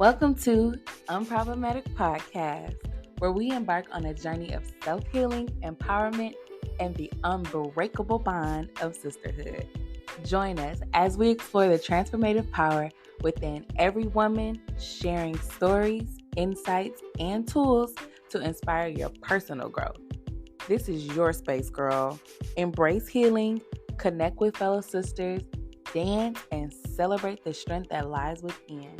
Welcome to Unproblematic Podcast, where we embark on a journey of self-healing, empowerment, and the unbreakable bond of sisterhood. Join us as we explore the transformative power within every woman, sharing stories, insights, and tools to inspire your personal growth. This is your space, girl. Embrace healing, connect with fellow sisters, dance, and celebrate the strength that lies within.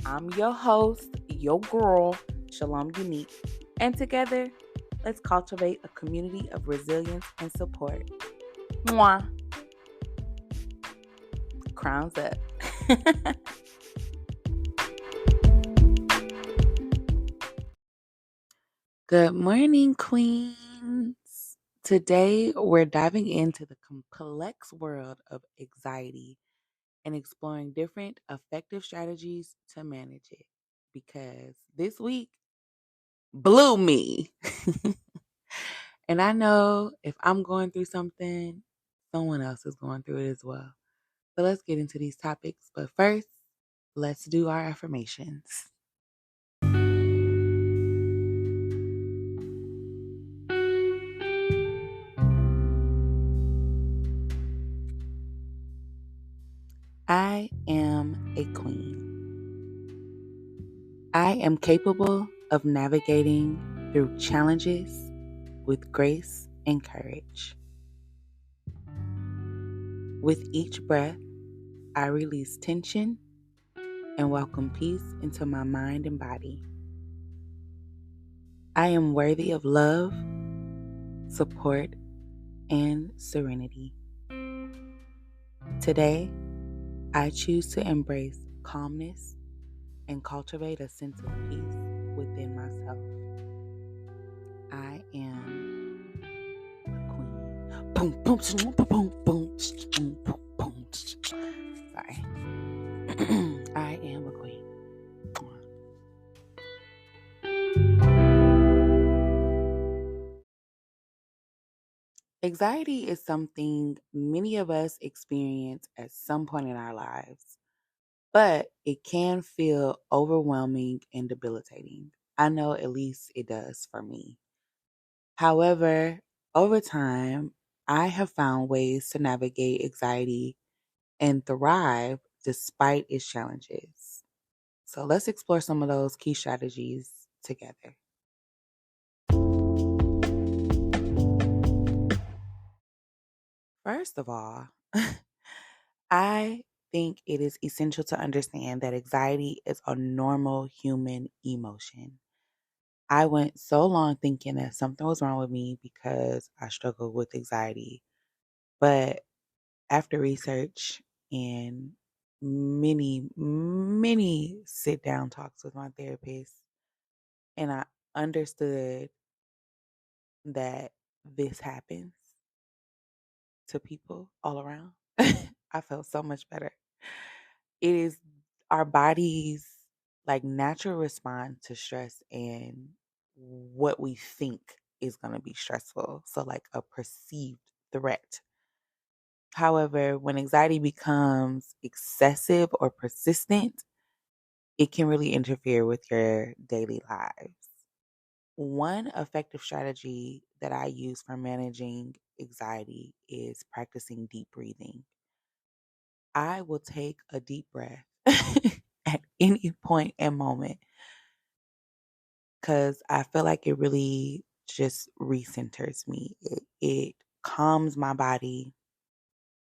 I'm your host, your girl, Shalom Unique, and together, let's cultivate a community of resilience and support. Mwah! Crowns up. Good morning, queens. Today, we're diving into the complex world of anxiety and exploring different effective strategies to manage it, because this week blew me. And I know if I'm going through something, someone else is going through it as well. So let's get into these topics. But first, let's do our affirmations. I am a queen. I am capable of navigating through challenges with grace and courage. With each breath, I release tension and welcome peace into my mind and body. I am worthy of love, support, and serenity. Today, I choose to embrace calmness and cultivate a sense of peace within myself. I am a queen. Boom, boom, boom, boom, boom, boom, boom. Sorry. I am a queen. Anxiety is something many of us experience at some point in our lives, but it can feel overwhelming and debilitating. I know at least it does for me. However, over time, I have found ways to navigate anxiety and thrive despite its challenges. So let's explore some of those key strategies together. First of all, I think it is essential to understand that anxiety is a normal human emotion. I went so long thinking that something was wrong with me because I struggled with anxiety. But after research and many sit down talks with my therapist, and I understood that this happens to people all around, I felt so much better. It is our body's natural response to stress and what we think is going to be stressful. So like a perceived threat. However, when anxiety becomes excessive or persistent, it can really interfere with your daily lives. One effective strategy that I use for managing anxiety is practicing deep breathing. I will take a deep breath at any point and moment because I feel like it really just recenters me. It calms my body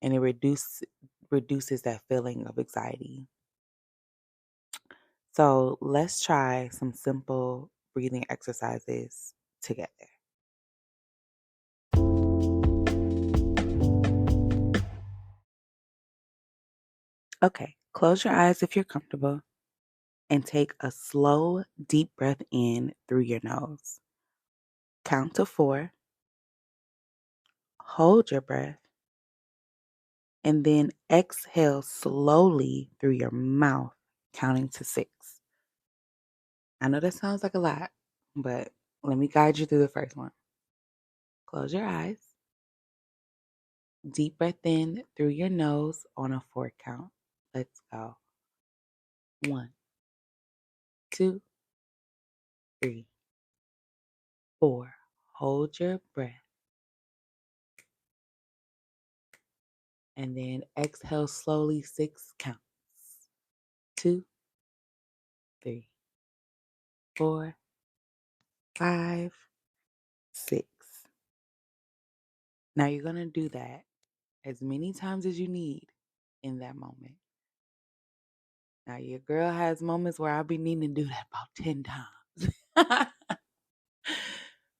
and it reduces that feeling of anxiety. So let's try some simple breathing exercises together. Okay, close your eyes if you're comfortable and take a slow, deep breath in through your nose. Count to 4, hold your breath, and then exhale slowly through your mouth, counting to 6. I know that sounds like a lot, but let me guide you through the first one. Close your eyes. Deep breath in through your nose on a 4 count. Let's go. 1, 2, 3, 4. Hold your breath. And then exhale slowly, 6 counts. 2, 3, 4, 5, 6. Now you're going to do that as many times as you need in that moment. Now your girl has moments where I'll be needing to do that about 10 times.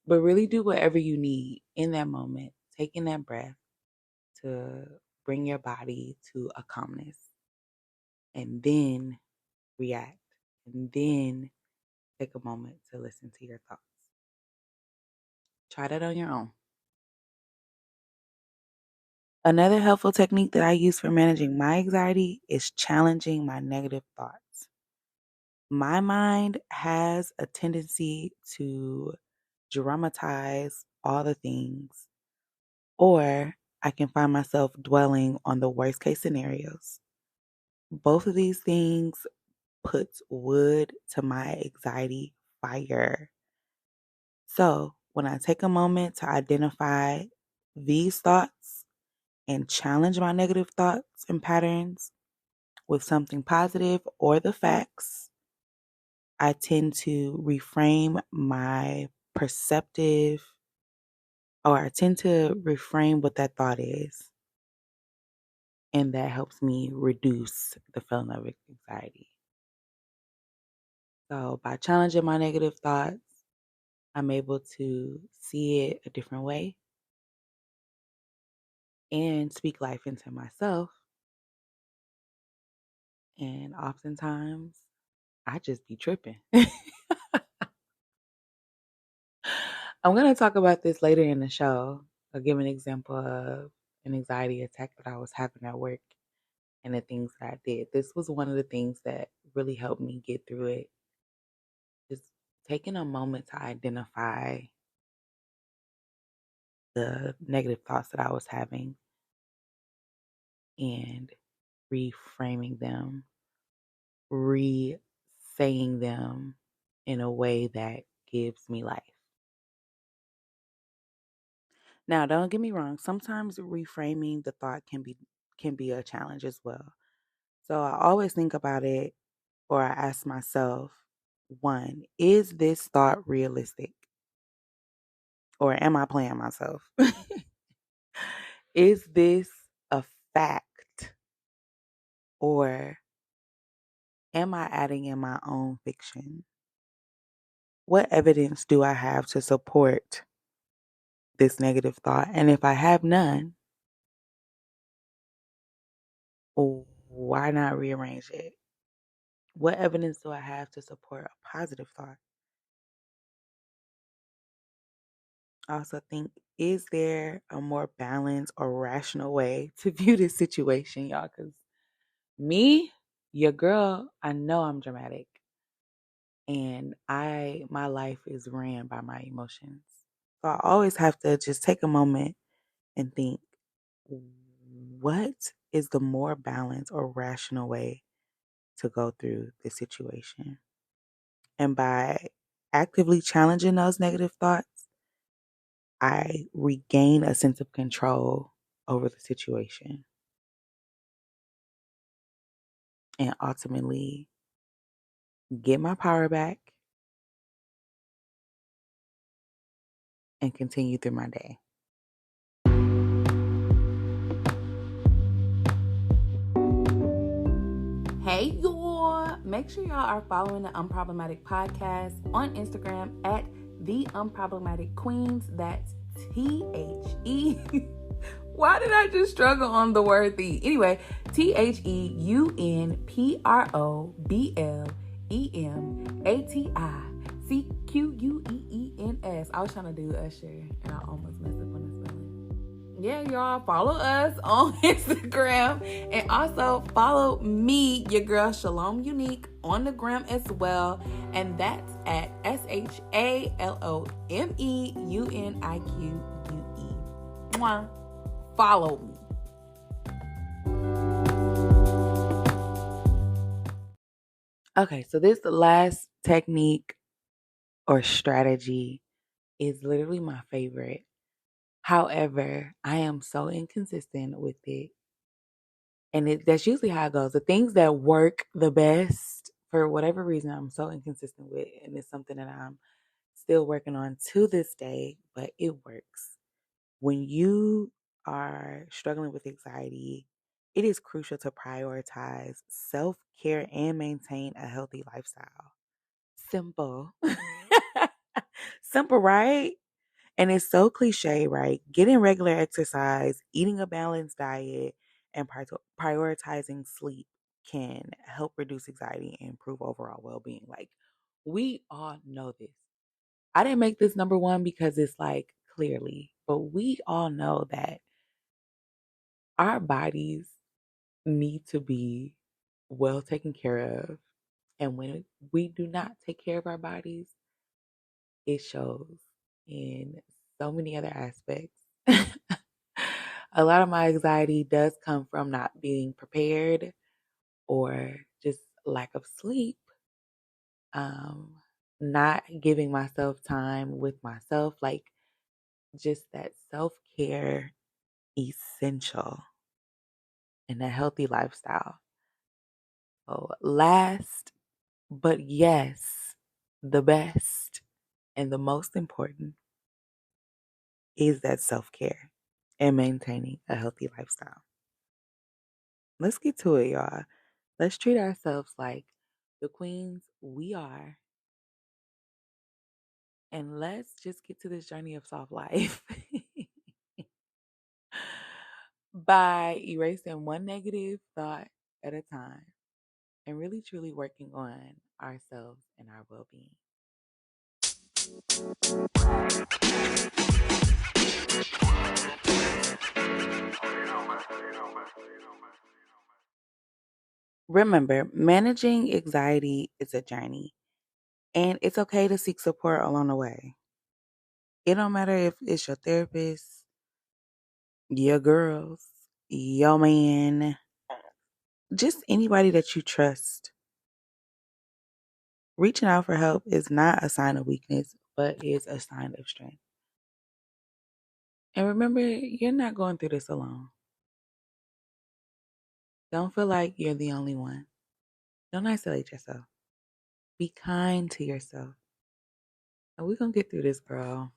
But really do whatever you need in that moment, taking that breath to bring your body to a calmness, and then react, and then take a moment to listen to your thoughts. Try that on your own. Another helpful technique that I use for managing my anxiety is challenging my negative thoughts. My mind has a tendency to dramatize all the things, or I can find myself dwelling on the worst case scenarios. Both of these things puts wood to my anxiety fire. So when I take a moment to identify these thoughts and challenge my negative thoughts and patterns with something positive or the facts, I tend to reframe my perceptive, or I tend to reframe what that thought is. And that helps me reduce the feeling of anxiety. So by challenging my negative thoughts, I'm able to see it a different way and speak life into myself. And oftentimes, I just be tripping. I'm going to talk about this later in the show. I'll give an example of an anxiety attack that I was having at work and the things that I did. This was one of the things that really helped me get through it. Just taking a moment to identify the negative thoughts that I was having and reframing them, re-saying them in a way that gives me life. Now, don't get me wrong. Sometimes reframing the thought can be a challenge as well. So I always think about it, or I ask myself, one, is this thought realistic? Or am I playing myself? Is this a fact? Or am I adding in my own fiction? What evidence do I have to support this negative thought? And if I have none, why not rearrange it? What evidence do I have to support a positive thought? I also think, is there a more balanced or rational way to view this situation, y'all? Because me, your girl, I know I'm dramatic. And my life is ran by my emotions. So I always have to just take a moment and think, what is the more balanced or rational way to go through this situation? And by actively challenging those negative thoughts, I regain a sense of control over the situation and ultimately get my power back and continue through my day. Hey, y'all. Make sure y'all are following the Unproblematic Podcast on Instagram at The Unproblematic Queens. That's THE. Why did I just struggle on the word the? Anyway, THEUNPROBLEMATICQUEENS. I was trying to do Usher and I almost messed up on the spelling. Yeah, y'all, follow us on Instagram and also follow me, your girl Shalom Unique, on the gram as well, and that's at SHALOMEUNIQUE. Mwah. Follow me. Okay, so this last technique or strategy is literally my favorite. However, I am so inconsistent with it. And that's usually how it goes. The things that work the best, for whatever reason, I'm so inconsistent with. And it's something that I'm still working on to this day, but it works. When you are struggling with anxiety, it is crucial to prioritize self care and maintain a healthy lifestyle. Simple. Simple, right? And it's so cliche, right? Getting regular exercise, eating a balanced diet, and prioritizing sleep can help reduce anxiety and improve overall well being. Like, we all know this. I didn't make this number one because it's like clearly, but we all know that our bodies need to be well taken care of. And when we do not take care of our bodies, it shows in so many other aspects. A lot of my anxiety does come from not being prepared or just lack of sleep, um, not giving myself time with myself, like just that self care essential in a healthy lifestyle. So, last but yes, the best and the most important is that self care and maintaining a healthy lifestyle. Let's get to it, y'all. Let's treat ourselves like the queens we are, and let's just get to this journey of soft life by erasing one negative thought at a time and really truly working on ourselves and our well being. Remember, managing anxiety is a journey, and it's okay to seek support along the way. It don't matter if it's your therapist, your girls, your man, just anybody that you trust. Reaching out for help is not a sign of weakness, but is a sign of strength. And remember, you're not going through this alone. Don't feel like you're the only one. Don't isolate yourself. Be kind to yourself. And we're going to get through this, girl,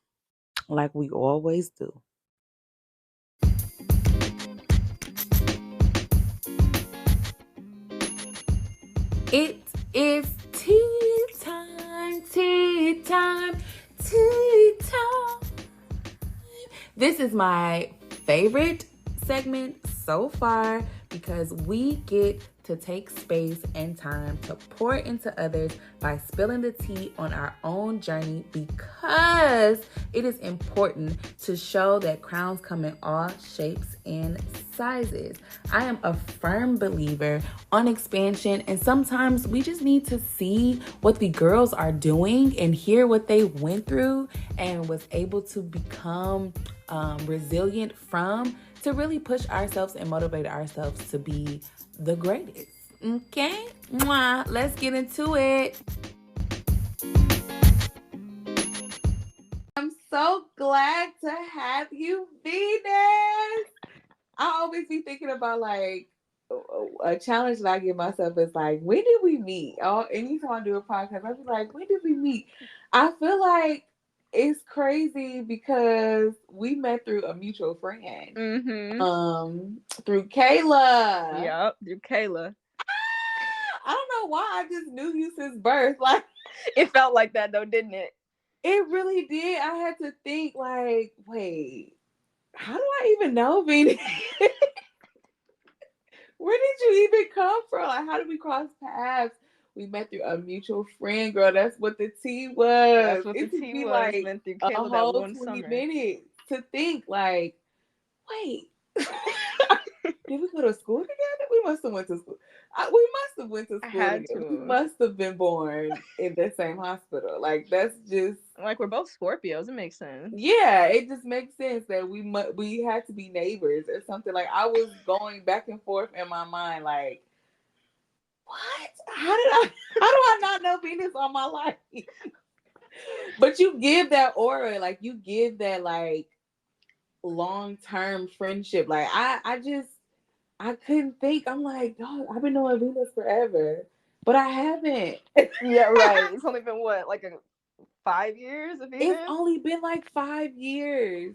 like we always do. It is tea time, tea time, tea time. This is my favorite segment so far because we get to take space and time to pour into others by spilling the tea on our own journey, because it is important to show that crowns come in all shapes and sizes. I am a firm believer on expansion, and sometimes we just need to see what the girls are doing and hear what they went through and was able to become resilient from, to really push ourselves and motivate ourselves to be the greatest. Okay? Mwah. Let's get into it. I'm so glad to have you, Venus. I always be thinking about like a challenge that I give myself is like, when did we meet? Oh, anytime I do a podcast, I be like, when did we meet? I feel like it's crazy because we met through a mutual friend. Through Kayla. Yep, through Kayla. I don't know why I just knew you since birth. Like, it felt like that though, didn't it? It really did. I had to think like, wait, how do I even know Venus? Where did you even come from? Like, how did we cross paths? We met through a mutual friend, girl. That's what the tea was. That's what the It took tea me was. like Went through a Kayla that whole one 20 summer. minutes to think like, wait, did we go to school together? We must have went to school. We must have went to I school had together. We to. must have been born in the same hospital. Like, that's just, like, we're both Scorpios. It makes sense. yeah, it just makes sense that we had to be neighbors or something. Like, I was going back and forth in my mind, like, What? How do I not know Venus all my life? But you give that aura, like you give that like long term friendship. Like I couldn't think. I'm like, dog, I've been knowing Venus forever, but I haven't. Yeah, right. It's only been what, like a 5 years, if It's even? only been like 5 years,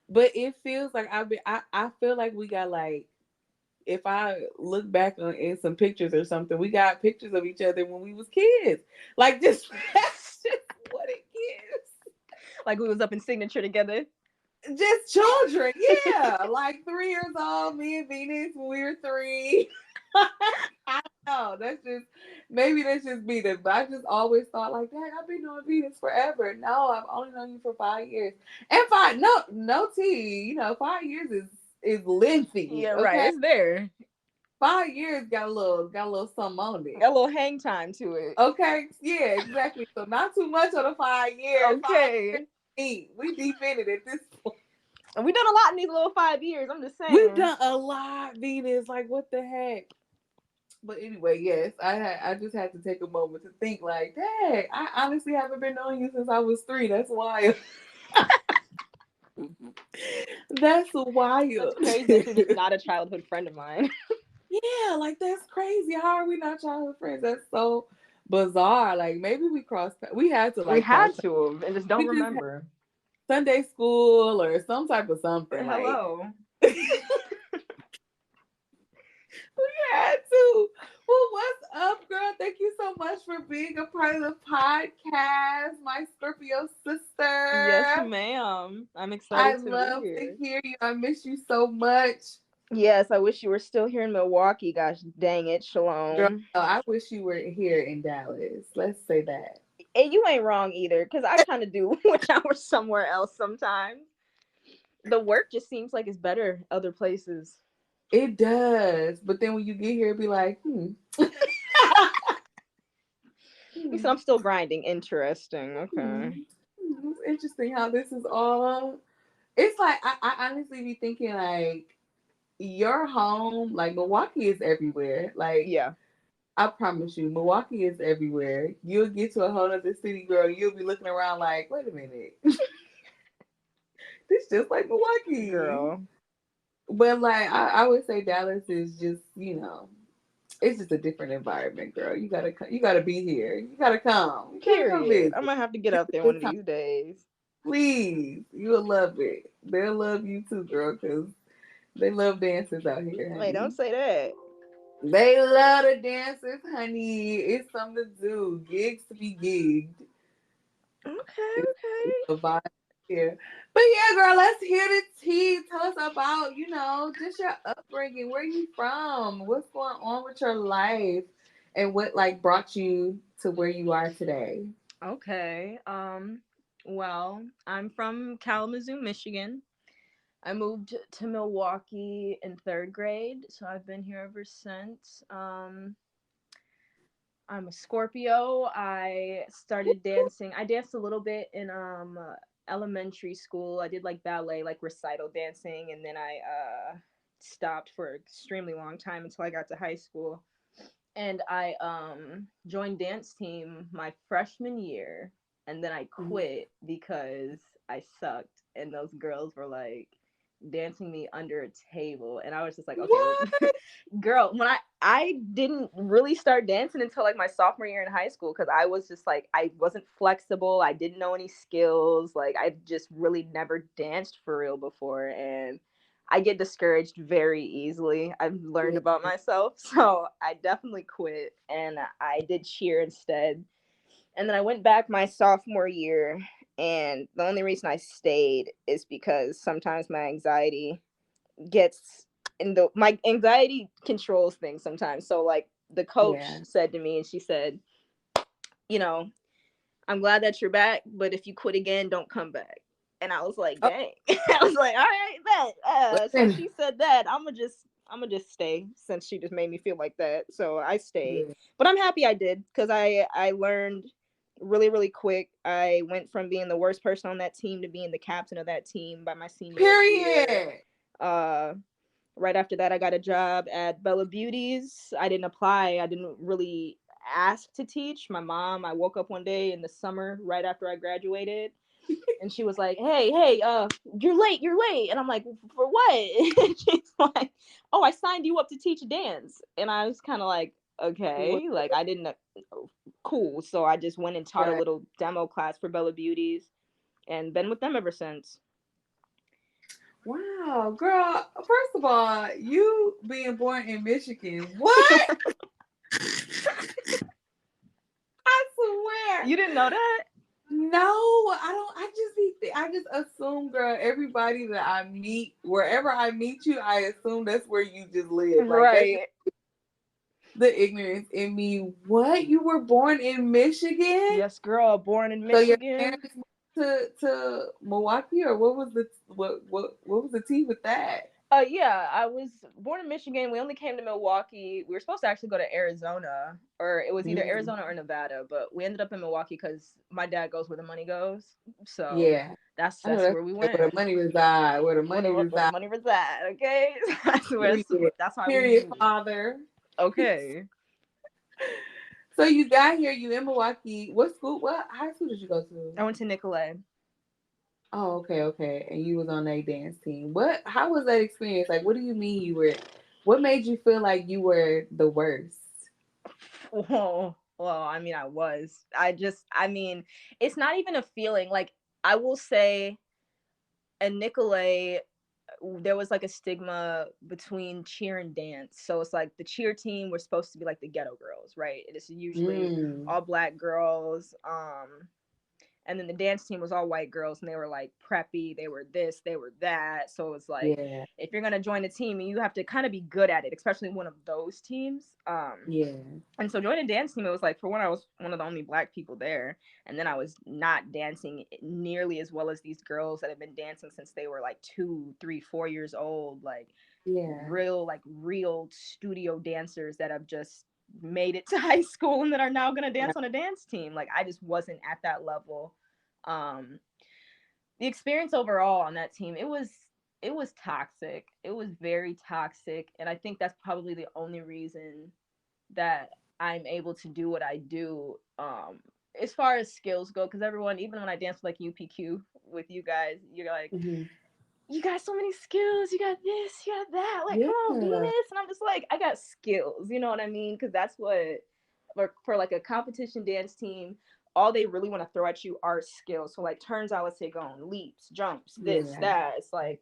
but it feels like I feel like we got like, if I look back on in some pictures or something, we got pictures of each other when we was kids. Like just that's just what it gives. Like we was up in signature together. Just children, yeah. Like 3 years old, me and Venus when we were three. I don't know. That's just maybe that's just me. But I just always thought like that. I've been knowing Venus forever. No, I've only known you for 5 years. And five, no tea. 5 years is lengthy. Yeah, right. Okay, It's there. 5 years got a little something on it. Got a little hang time to it. Okay, yeah, exactly. So not too much on the 5 years. 5 years Okay. deep. We deep in it at this point. And we done a lot in these little 5 years. I'm just We've saying. done a lot, Venus. Like what the heck? But anyway, yes, I just had to take a moment to think like, dang, I honestly haven't been knowing you since I was three. That's wild. That's That's wild. crazy that you're just not a childhood friend of mine. Yeah, like that's crazy. How are we not childhood friends? That's so bizarre. Like maybe we crossed. We had to We like cross. had to have and just don't We just had remember. Sunday school or some type of something. Like Hello. we had to. Well, what's up, girl? Thank you so much for being a part of the podcast, my Scorpio Yes, sister. ma'am. I'm I excited to be love to here. hear you. I miss you so much. Yes, I wish you were still here in Milwaukee. Gosh dang it, Girl, Shalom. I wish you were here in Dallas. Let's say that. And you ain't wrong either, because I kind of do wish I were somewhere else sometimes. The work just seems like it's better other places. It does. But then when you get here, it be like, He said, hmm, I'm still grinding. Interesting. hmm. Okay. It's interesting how this is all. It's like, I honestly be thinking, like, your home, like, Milwaukee is everywhere. Like, Yeah. I promise you, Milwaukee is everywhere. You'll get to a whole other city, girl. You'll be looking around like, wait a minute. This just like Milwaukee. Girl. But like I would say Dallas is just, it's just a different environment, girl. You gotta be here. You gotta come. You gotta come Period. I visit. might have to get It's out there a one good of time. these days. Please. You'll love it. They'll love you too, girl, because they love dancers out here, Wait, don't honey. say that. They love the dancers, honey. It's something to do. Gigs to be gigged. Okay, It's okay. a vibe here. But yeah, girl, let's hear the tea. Tell us about, just your upbringing. Where you from? What's going on with your life? And what like brought you to where you are today? Okay. Well, I'm from Kalamazoo, Michigan. I moved to Milwaukee in third grade, so I've been here ever since. I'm a Scorpio. I started dancing. I danced a little bit in elementary school. I did like ballet, like recital dancing, and then I stopped for an extremely long time until I got to high school. And I joined dance team my freshman year, and then I quit because I sucked, and those girls were like dancing me under a table, and I was just like, okay, well, What? girl, when I didn't really start dancing until like my sophomore year in high school, because I was just like, I wasn't flexible, I didn't know any skills, like I just really never danced for real before, and I get discouraged very easily. I've learned Yeah. about myself. So I definitely quit and I did cheer instead. And then I went back my sophomore year. And the only reason I stayed is because sometimes my anxiety gets my anxiety controls things sometimes. So, like, the coach Yeah. said to me, and she said, you know, I'm glad that you're back, but if you quit again, don't come back. And I was like, Oh, dang. I was like, all right, bet. Since listen. she said that, I'm gonna just stay since she just made me feel like that. So I stayed. Yeah. But I'm happy I did because I learned really, really quick. I went from being the worst person on that team to being the captain of that team by my senior year. Period. Uh Right after that, I got a job at Bella Beauties. I didn't apply. I didn't really ask to teach. My mom, I woke up one day in the summer right after I graduated, and she was like, hey, you're late. And I'm like, for what? And she's like, oh, I signed you up to teach dance. And I was kind of like, What? okay, like I didn't cool. So I just went and taught a Right. little demo class for Bella Beauties and been with them ever since. Wow, girl. First of all, you being born in Michigan. What? I swear. You didn't know that? No, I don't. I just assume, girl. Everybody that I meet, wherever I meet you, I assume that's where you just live. Like that's just Right. the ignorance in me. What? You were born in Michigan? Yes, girl, born in So your Michigan. parents moved to Milwaukee, or what was the what was the tea with that? Yeah, I was born in Michigan. We only came to Milwaukee. We were supposed to actually go to Arizona, or it was either Mm, Arizona or Nevada, but we ended up in Milwaukee because my dad goes where the money goes. So yeah, I know that's that's where we where the went. money reside. Where the Where money the reside. money reside, okay? Period. That's why we Period, moved. father. Okay. So you got here. You in Milwaukee. What school? What high school did you go to? I went to Nicolay. Oh, okay, okay. And you was on a dance team. What? How was that experience? Like, what do you mean you were? What made you feel like you were the worst? Well, I mean, I was. I mean, it's not even a feeling. Like, I will say, and Nicolay, there was like a stigma between cheer and dance. So it's like the cheer team were supposed to be like the ghetto girls, right? It is usually Mm, all black girls. And then the dance team was all white girls, and they were like preppy, they were this, they were that. So it's like, yeah, if you're gonna join a team, you have to kind of be good at it, especially one of those teams. yeah, And so joining a dance team, it was like, for one, I was one of the only black people there, and then I was not dancing nearly as well as these girls that have been dancing since they were like 2, 3, 4 years old, like yeah, real studio dancers that have just made it to high school and that are now gonna dance right. on a dance team. Like, I just wasn't at that level. um the experience overall on that team, it was toxic. It was very toxic, and I think that's probably the only reason that I'm able to do what I do. As far as skills go, because everyone, even when I dance like UPQ with you guys, you're like, Hmm. you got so many skills, you got this, you got that, like, come on, Yeah, Venus. And I'm just like, I got skills, you know what I mean? Because that's what, for like a competition dance team, all they really want to throw at you are skills. So like turns out, let's say, going leaps, jumps, this, yeah, that. It's like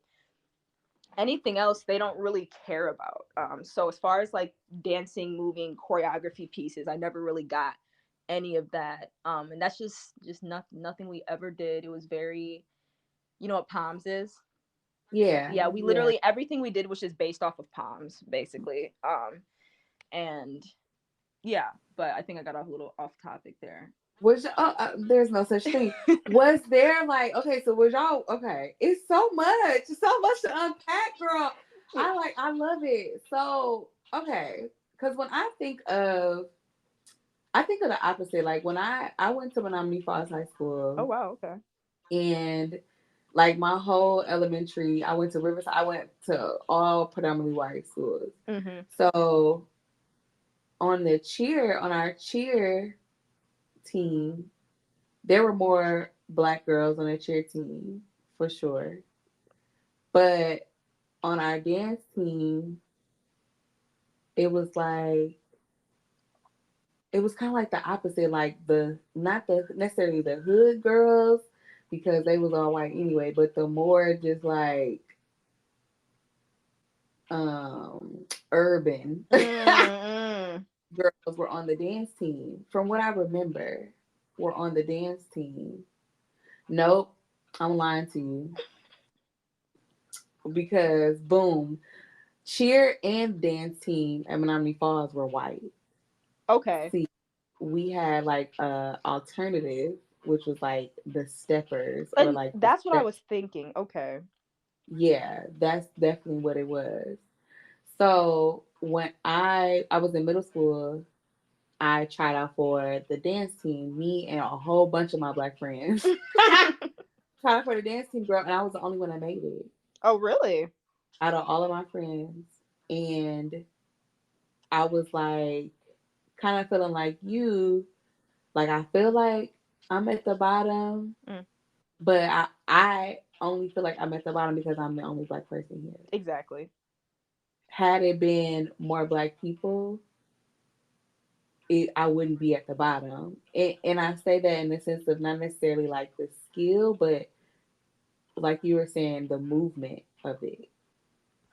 anything else they don't really care about. So as far as like dancing, moving, choreography pieces, I never really got any of that. And that's just nothing we ever did. It was very, you know what palms is? yeah, Yeah, we yeah. literally, everything we did was just based off of palms, basically. And yeah, but I think I got off a little off topic there. Was there's no such thing. Was there like okay? So was y'all okay? It's so much to unpack, girl. I love it. So okay, because when I think of the opposite. Like when I went to Menominee Falls High Oh School, wow, okay. and like my whole elementary, I went to Riverside. I went to all predominantly white schools. Mhm. So on our cheer team, there were more black girls on the cheer team for sure. But on our dance team, it was like it was kind of like the opposite, like the not the necessarily the hood girls because they was all white anyway, but the more just like urban Mm-mm. girls were on the dance team. From what I remember, were on the dance team. Nope, I'm lying to you because boom, cheer and dance team at Menominee Falls were white. Okay. See, we had like alternative, which was like the steppers or And like the that's what I step. was thinking. Okay. Yeah, that's definitely what it was. So when I was in middle school, I tried out for the dance team. Me and a whole bunch of my black friends tried out for the dance team, girl, and I was the only one that made it. Oh really? out of all of my friends, and I was like, kind of feeling like you. Like I feel like I'm at the bottom, Mm, but I only feel like I'm at the bottom because I'm the only black person here. exactly. Had it been more black people, I wouldn't be at the bottom. And I say that in the sense of not necessarily like the skill, but like you were saying, the movement of it,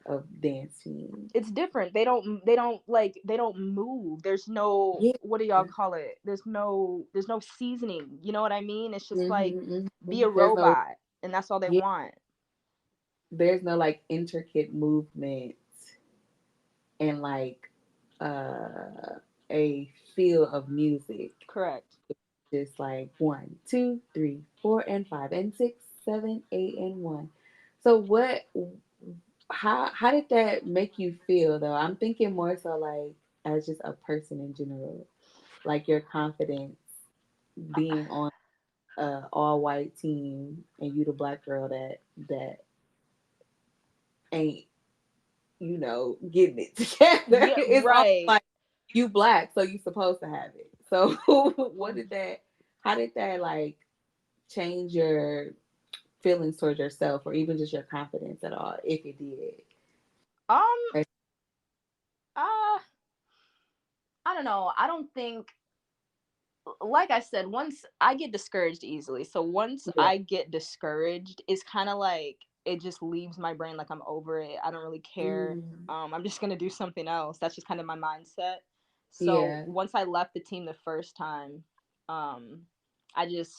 of dancing. It's different. They don't move. There's no, Yeah. what do y'all call it? There's no seasoning. You know what I mean? It's just like be a There's no, robot, and that's all they yeah, want. there's no like intricate movement and like uh a feel of music. Correct. Just like 1, 2, 3, 4, and 5, and 6, 7, 8, and 1. So how did that make you feel though? I'm thinking more so like as just a person in general, like your confidence being on a all white team and you the black girl that ain't getting it together. Yeah, It's all right. like you black, so you supposed to have it. So how did that like change your feelings towards yourself or even just your confidence at all, if it did? Um, Like, uh, I don't know. I don't think, like I said, once I get discouraged easily. So once yeah. I get discouraged, it's kind of like it just leaves my brain, like I'm over it. I don't really care. Mm, I'm just gonna do something else. That's just kind of my mindset. So yeah. once I left the team the first time, I just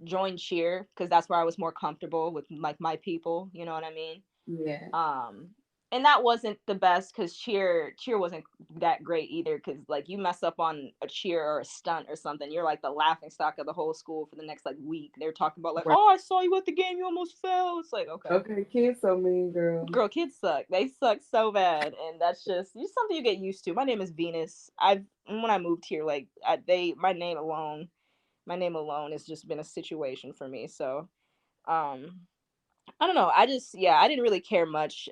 joined cheer because that's where I was more comfortable with like my people. You know what I mean? Yeah. um and that wasn't the best because cheer wasn't that great either, because like you mess up on a cheer or a stunt or something, you're like the laughing stock of the whole school for the next like week. They're talking about like, Right. oh, I saw you at the game, you almost fell. It's like, okay, Okay, kids so mean, girl. girl, kids suck. They suck so bad, and that's just something you get used to. My name is Venus. I've When I moved here, like they my name alone has just been a situation for me. So um I don't know. I didn't really care much.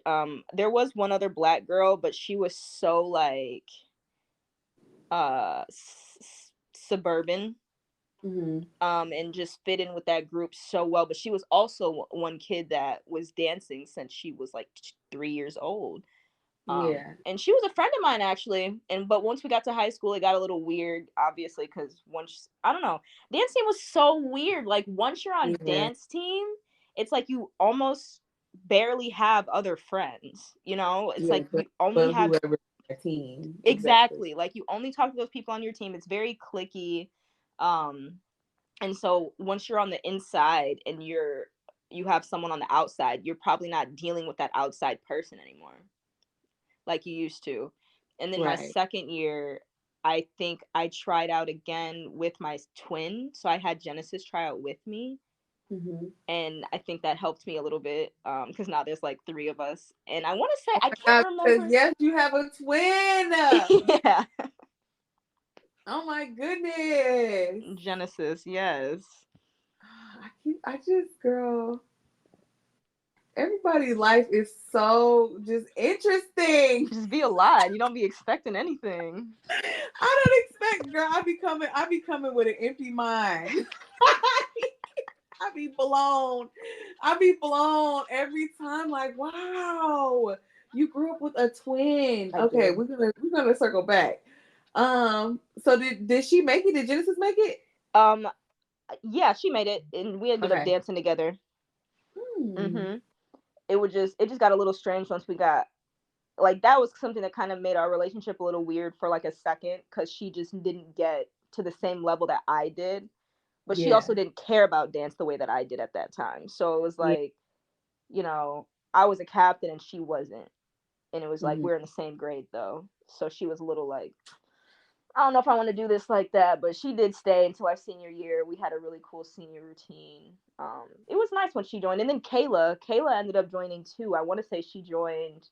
There was one other black girl, but she was so like suburban, Hmm. and just fit in with that group so well. But she was also one kid that was dancing since she was like 3 years old. Yeah. And she was a friend of mine actually. And but once we got to high school, it got a little weird, obviously, because once I don't know, dance team was so weird. Like once you're on Yeah. dance team, it's like you almost barely have other friends. You know, it's Yeah. like you only But have whoever a team, exactly. exactly like you only talk to those people on your team. It's very clicky, um, and so once you're on the inside and you have someone on the outside, you're probably not dealing with that outside person anymore like you used to. And then my Right. second year, I think I tried out again with my twin. So I had Genesis try out with me. Hmm. And I think that helped me a little bit because now there's like three of us. And I want to say, Oh I my God! can't Because remember. yes, you have a twin. Yeah, Oh my goodness. Genesis, yes. I just, girl, everybody's life is so just interesting. Just be alive. You don't be expecting anything. I don't expect, girl. I be coming with an empty mind. I be blown. I be blown every time. Like, wow, you grew up with a twin. I Okay, did. we're gonna circle back. So did she make it? Did Genesis make it? Um, yeah, she made it, and we ended up Okay. dancing together. Hmm. Mm-hmm. It just got a little strange once we got like that was something that kind of made our relationship a little weird for like a second because she just didn't get to the same level that I did, but she Yeah. also didn't care about dance the way that I did at that time. So it was Yeah. like, you know, I was a captain and she wasn't, and it was like Hmm. we're in the same grade though. So she was a little like, I don't know if I want to do this like that, but she did stay until our senior year. We had a really cool senior routine. It was nice when she joined, and then Kayla ended up joining too. I want to say she joined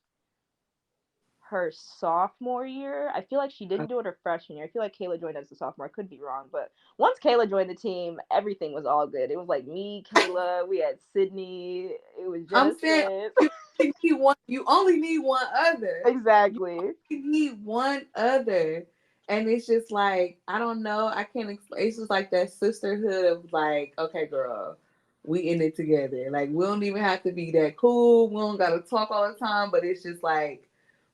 her sophomore year. I feel like she didn't do it her freshman year. I feel like Kayla joined as a sophomore. I could be wrong, but once Kayla joined the team, everything was all good. It was like me, Kayla, we had Sydney, it was I'm saying, Genesis. need one. You only need one other. You Exactly. only need one other. And it's just like, I don't know. I can't explain. It's just like that sisterhood of like, okay, girl, we in it together. Like, we don't even have to be that cool. We don't got to talk all the time, but it's just like,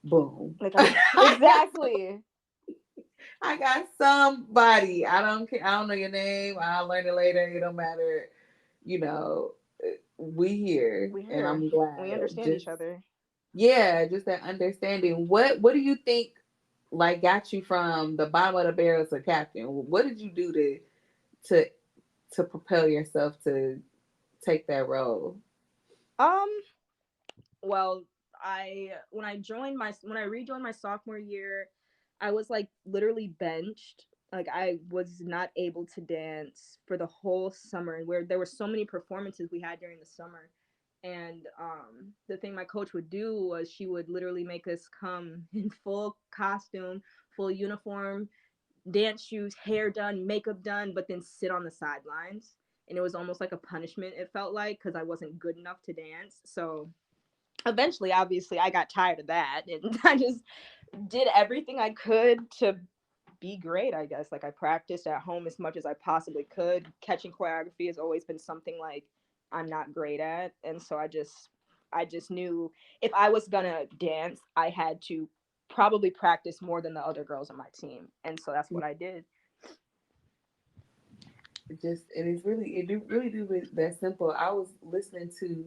boom. Like I got, exactly. I got somebody. I don't care. I don't know your name. I'll learn it later. It don't matter. You know, we here, We and here. I'm We glad. understand Just each other. yeah, just that understanding. What do you think like got you from the bottom of the barrel to captain? What did you do to to propel yourself to take that role? Um, well, when I rejoined my sophomore year, I was like literally benched. Like I was not able to dance for the whole summer, and where there were so many performances we had during the summer. And the thing my coach would do was she would literally make us come in full costume, full uniform, dance shoes, hair done, makeup done, but then sit on the sidelines. And it was almost like a punishment, it felt like, because I wasn't good enough to dance. So eventually, obviously, I got tired of that. And I just did everything I could to be great, I guess. Like, I practiced at home as much as I possibly could. Catching choreography has always been something like I'm not great at. And so I just knew if I was gonna dance, I had to probably practice more than the other girls on my team. And so that's what I did. Just and it's really it do really do it that simple. I was listening to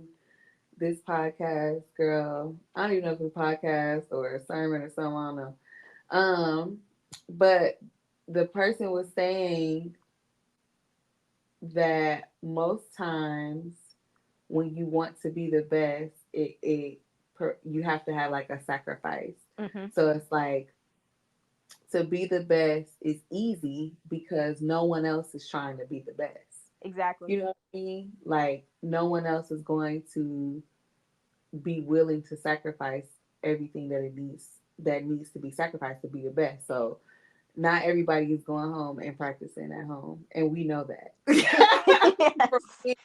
this podcast, girl. I don't even know if it's a podcast or a sermon or something. I don't know. But the person was saying that most times when you want to be the best, you have to have like a sacrifice. Hmm. So it's like to be the best is easy because no one else is trying to be the best. Exactly. You know what I mean? Like no one else is going to be willing to sacrifice everything that needs to be sacrificed to be the best. So not everybody is going home and practicing at home, and we know that. From Yes. being-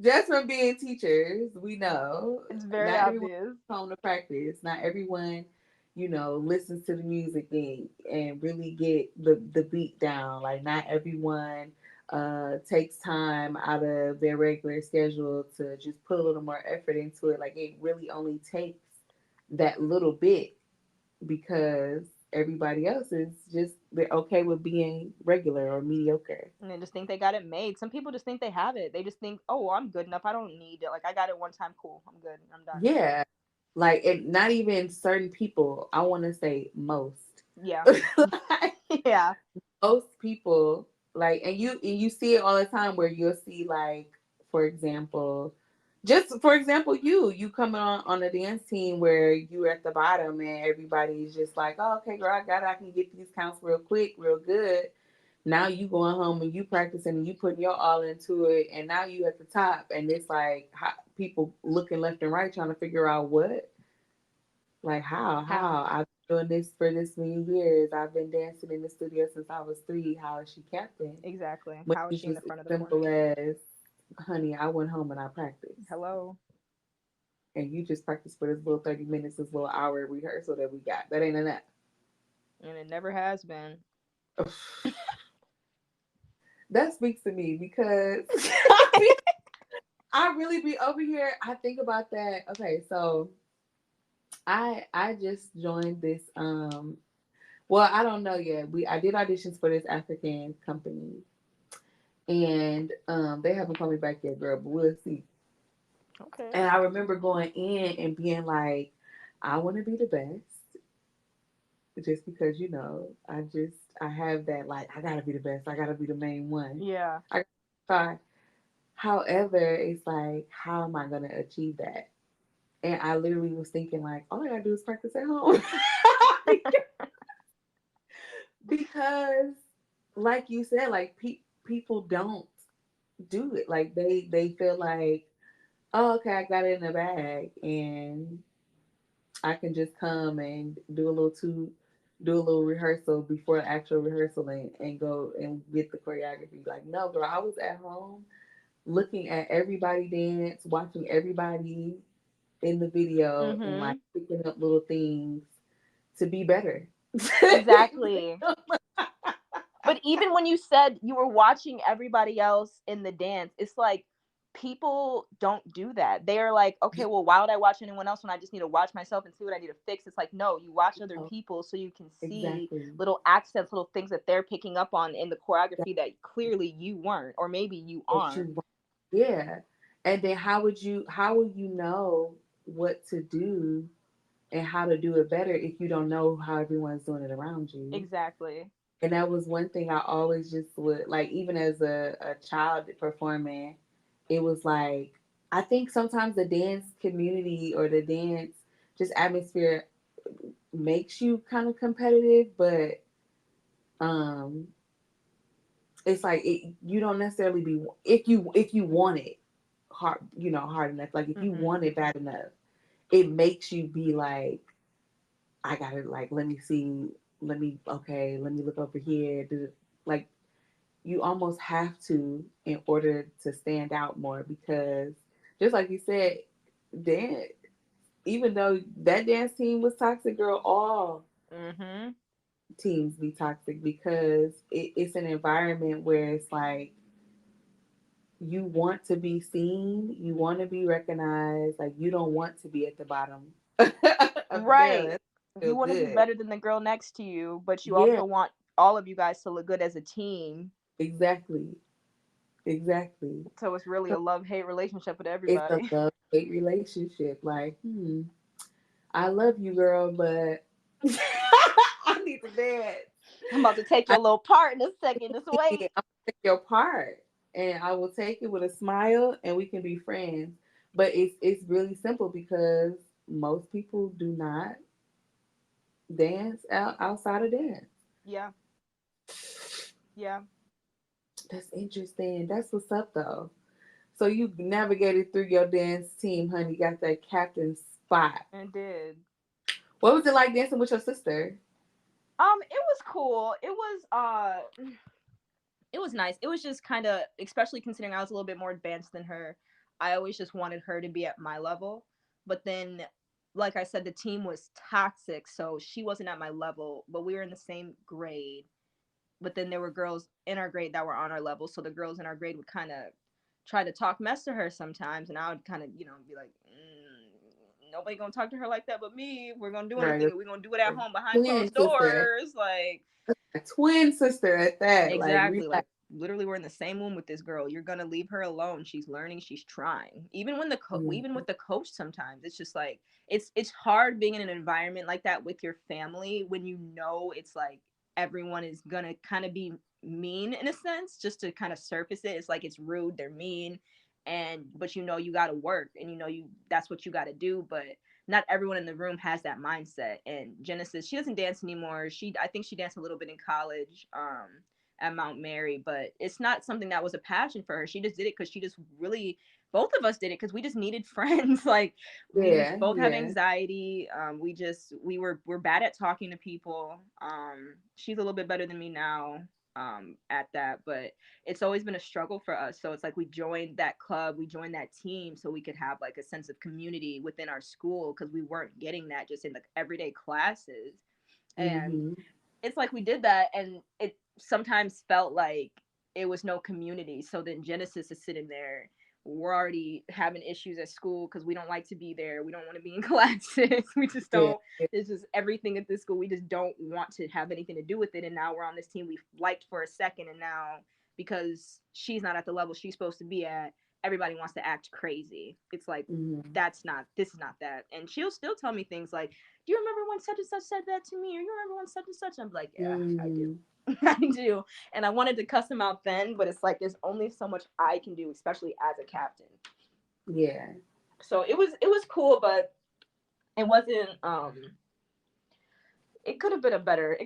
just from being teachers, we know It's very not everyone obvious. comes home to practice. Not everyone, listens to the music and really get the beat down. Like not everyone takes time out of their regular schedule to just put a little more effort into it. Like it really only takes that little bit because everybody else is just they're okay with being regular or mediocre. And they just think they got it made. Some people just think they have it. They just think, oh, well, I'm good enough. I don't need it. Like I got it one time. Cool. I'm good. I'm done. Yeah. Like it, not even certain people. I want to say most. Yeah. Like, Yeah. most people like and you see it all the time where you'll see like for example just for example you coming on a dance team where you're at the bottom and everybody's just like, oh, okay, girl, I got it. I can get these counts real quick, real good. Now you going home and you practicing and you putting your all into it, and now you at the top, and it's like people looking left and right trying to figure out what, like How? how I've been doing this for this many years. I've been dancing in the studio since I was 3. How is she captain? Exactly. When How is it's she in just the as front of the simple corner? as, honey, I went home and I practiced, Hello. and you just practiced for this little 30 minutes, this little hour rehearsal that we got. That ain't enough. And it never has been. That speaks to me because I really be over here. I think about that. Okay, so I just joined this well, I don't know yet. I did auditions for this African company and they haven't called me back yet, girl, but we'll see. Okay. And I remember going in and being like, I want to be the best just because I have that like I gotta be the best. I gotta be the main one. Yeah. I gotta try. However, it's like, how am I gonna achieve that? And I literally was thinking like, all I gotta do is practice at home. Because like you said, like people don't do it. Like they feel like, oh, okay, I got it in the bag and I can just come and do a little rehearsal before the actual rehearsal and go and get the choreography. Like, no, girl, I was at home looking at everybody dance, watching everybody in the video and like Mhm. picking up little things to be better. Exactly. But even when you said you were watching everybody else in the dance, it's like people don't do that. They are like, okay, well, why would I watch anyone else when I just need to watch myself and see what I need to fix? It's like, no, you watch other Oh, people so you can see exactly. little accents, little things that they're picking up on in the That, choreography that clearly you weren't, or maybe you that aren't. you want. Yeah. And then how will you know what to do and how to do it better if you don't know how everyone's doing it around you? Exactly. And that was one thing I always just would like, even as a child performing, it was like, I think sometimes the dance community or the dance just atmosphere makes you kind of competitive, but um, it's like you don't necessarily be if you want it hard, hard enough. Like if you Mhm. want it bad enough, it makes you be like, I gotta like let me see, let me look over here. Like you almost have to in order to stand out more because just like you said, Dan, even though that dance team was toxic, girl, all Mhm. teams be toxic because it's an environment where it's like you want to be seen, you want to be recognized, like you don't want to be at the bottom of the barrel. Right. That You feel want to be good. better than the girl next to you, but you Yeah, also want all of you guys to look good as a team. exactly, exactly. So it's really So a love-hate relationship with it's a everybody. love hate relationship. Like, I love you, girl, but I need to dance. I'm about to take I your little part in a second. Just need, wait. I'm gonna take your part, and I will take it with a smile, and we can be friends. But it's really simple because most people do not dance outside of dance. Yeah. Yeah. That's interesting. That's what's up, though. So you navigated through your dance team, honey. Got that captain spot. It did. What was it like dancing with your sister? It was cool. It was nice. It was just kind of, especially considering I was a little bit more advanced than her. I always just wanted her to be at my level. But then, like I said, the team was toxic, so she wasn't at my level, but we were in the same grade. But then there were girls in our grade that were on our level, so the girls in our grade would kind of try to talk mess to her sometimes, and I would kind of, be like, nobody gonna talk to her like that but me. If we're gonna do anything, Right, and we're gonna do it at home behind twin closed sister, doors, like. a twin sister at that. Like Exactly. relax. Like literally we're in the same room with this girl. You're going to leave her alone. She's learning, she's trying. Even with the coach sometimes. It's just like it's hard being in an environment like that with your family when you know it's like everyone is going to kind of be mean in a sense just to kind of surface it. It's like it's rude, they're mean, and but you got to work, and you that's what you got to do, but not everyone in the room has that mindset. And Genesis, she doesn't dance anymore. I think she danced a little bit in college, at Mount Mary, but it's not something that was a passion for her. She just did it because she just really, both of us did it because we just needed friends. Like we Yeah, both have yeah. anxiety. We're bad at talking to people. She's a little bit better than me now, at that, but it's always been a struggle for us. So it's like we joined that club, we joined that team so we could have like a sense of community within our school because we weren't getting that just in the everyday classes. And Mm-hmm. it's like we did that, and it sometimes felt like it was no community. So then Genesis is sitting there, we're already having issues at school because we don't like to be there, we don't want to be in classes, we just Yeah, don't. It's just everything at this school, we just don't want to have anything to do with it. And now we're on this team we liked for a second, and now because she's not at the level she's supposed to be at, everybody wants to act crazy. It's like, mm-hmm. this is not that. And she'll still tell me things like, do you remember when such and such said that to me? Or you remember when such and such? I'm like, yeah, I do. Mm, I do. And I wanted to cuss him out then, but it's like there's only so much I can do, especially as a captain. yeah, So it was cool, but it wasn't it could have been a better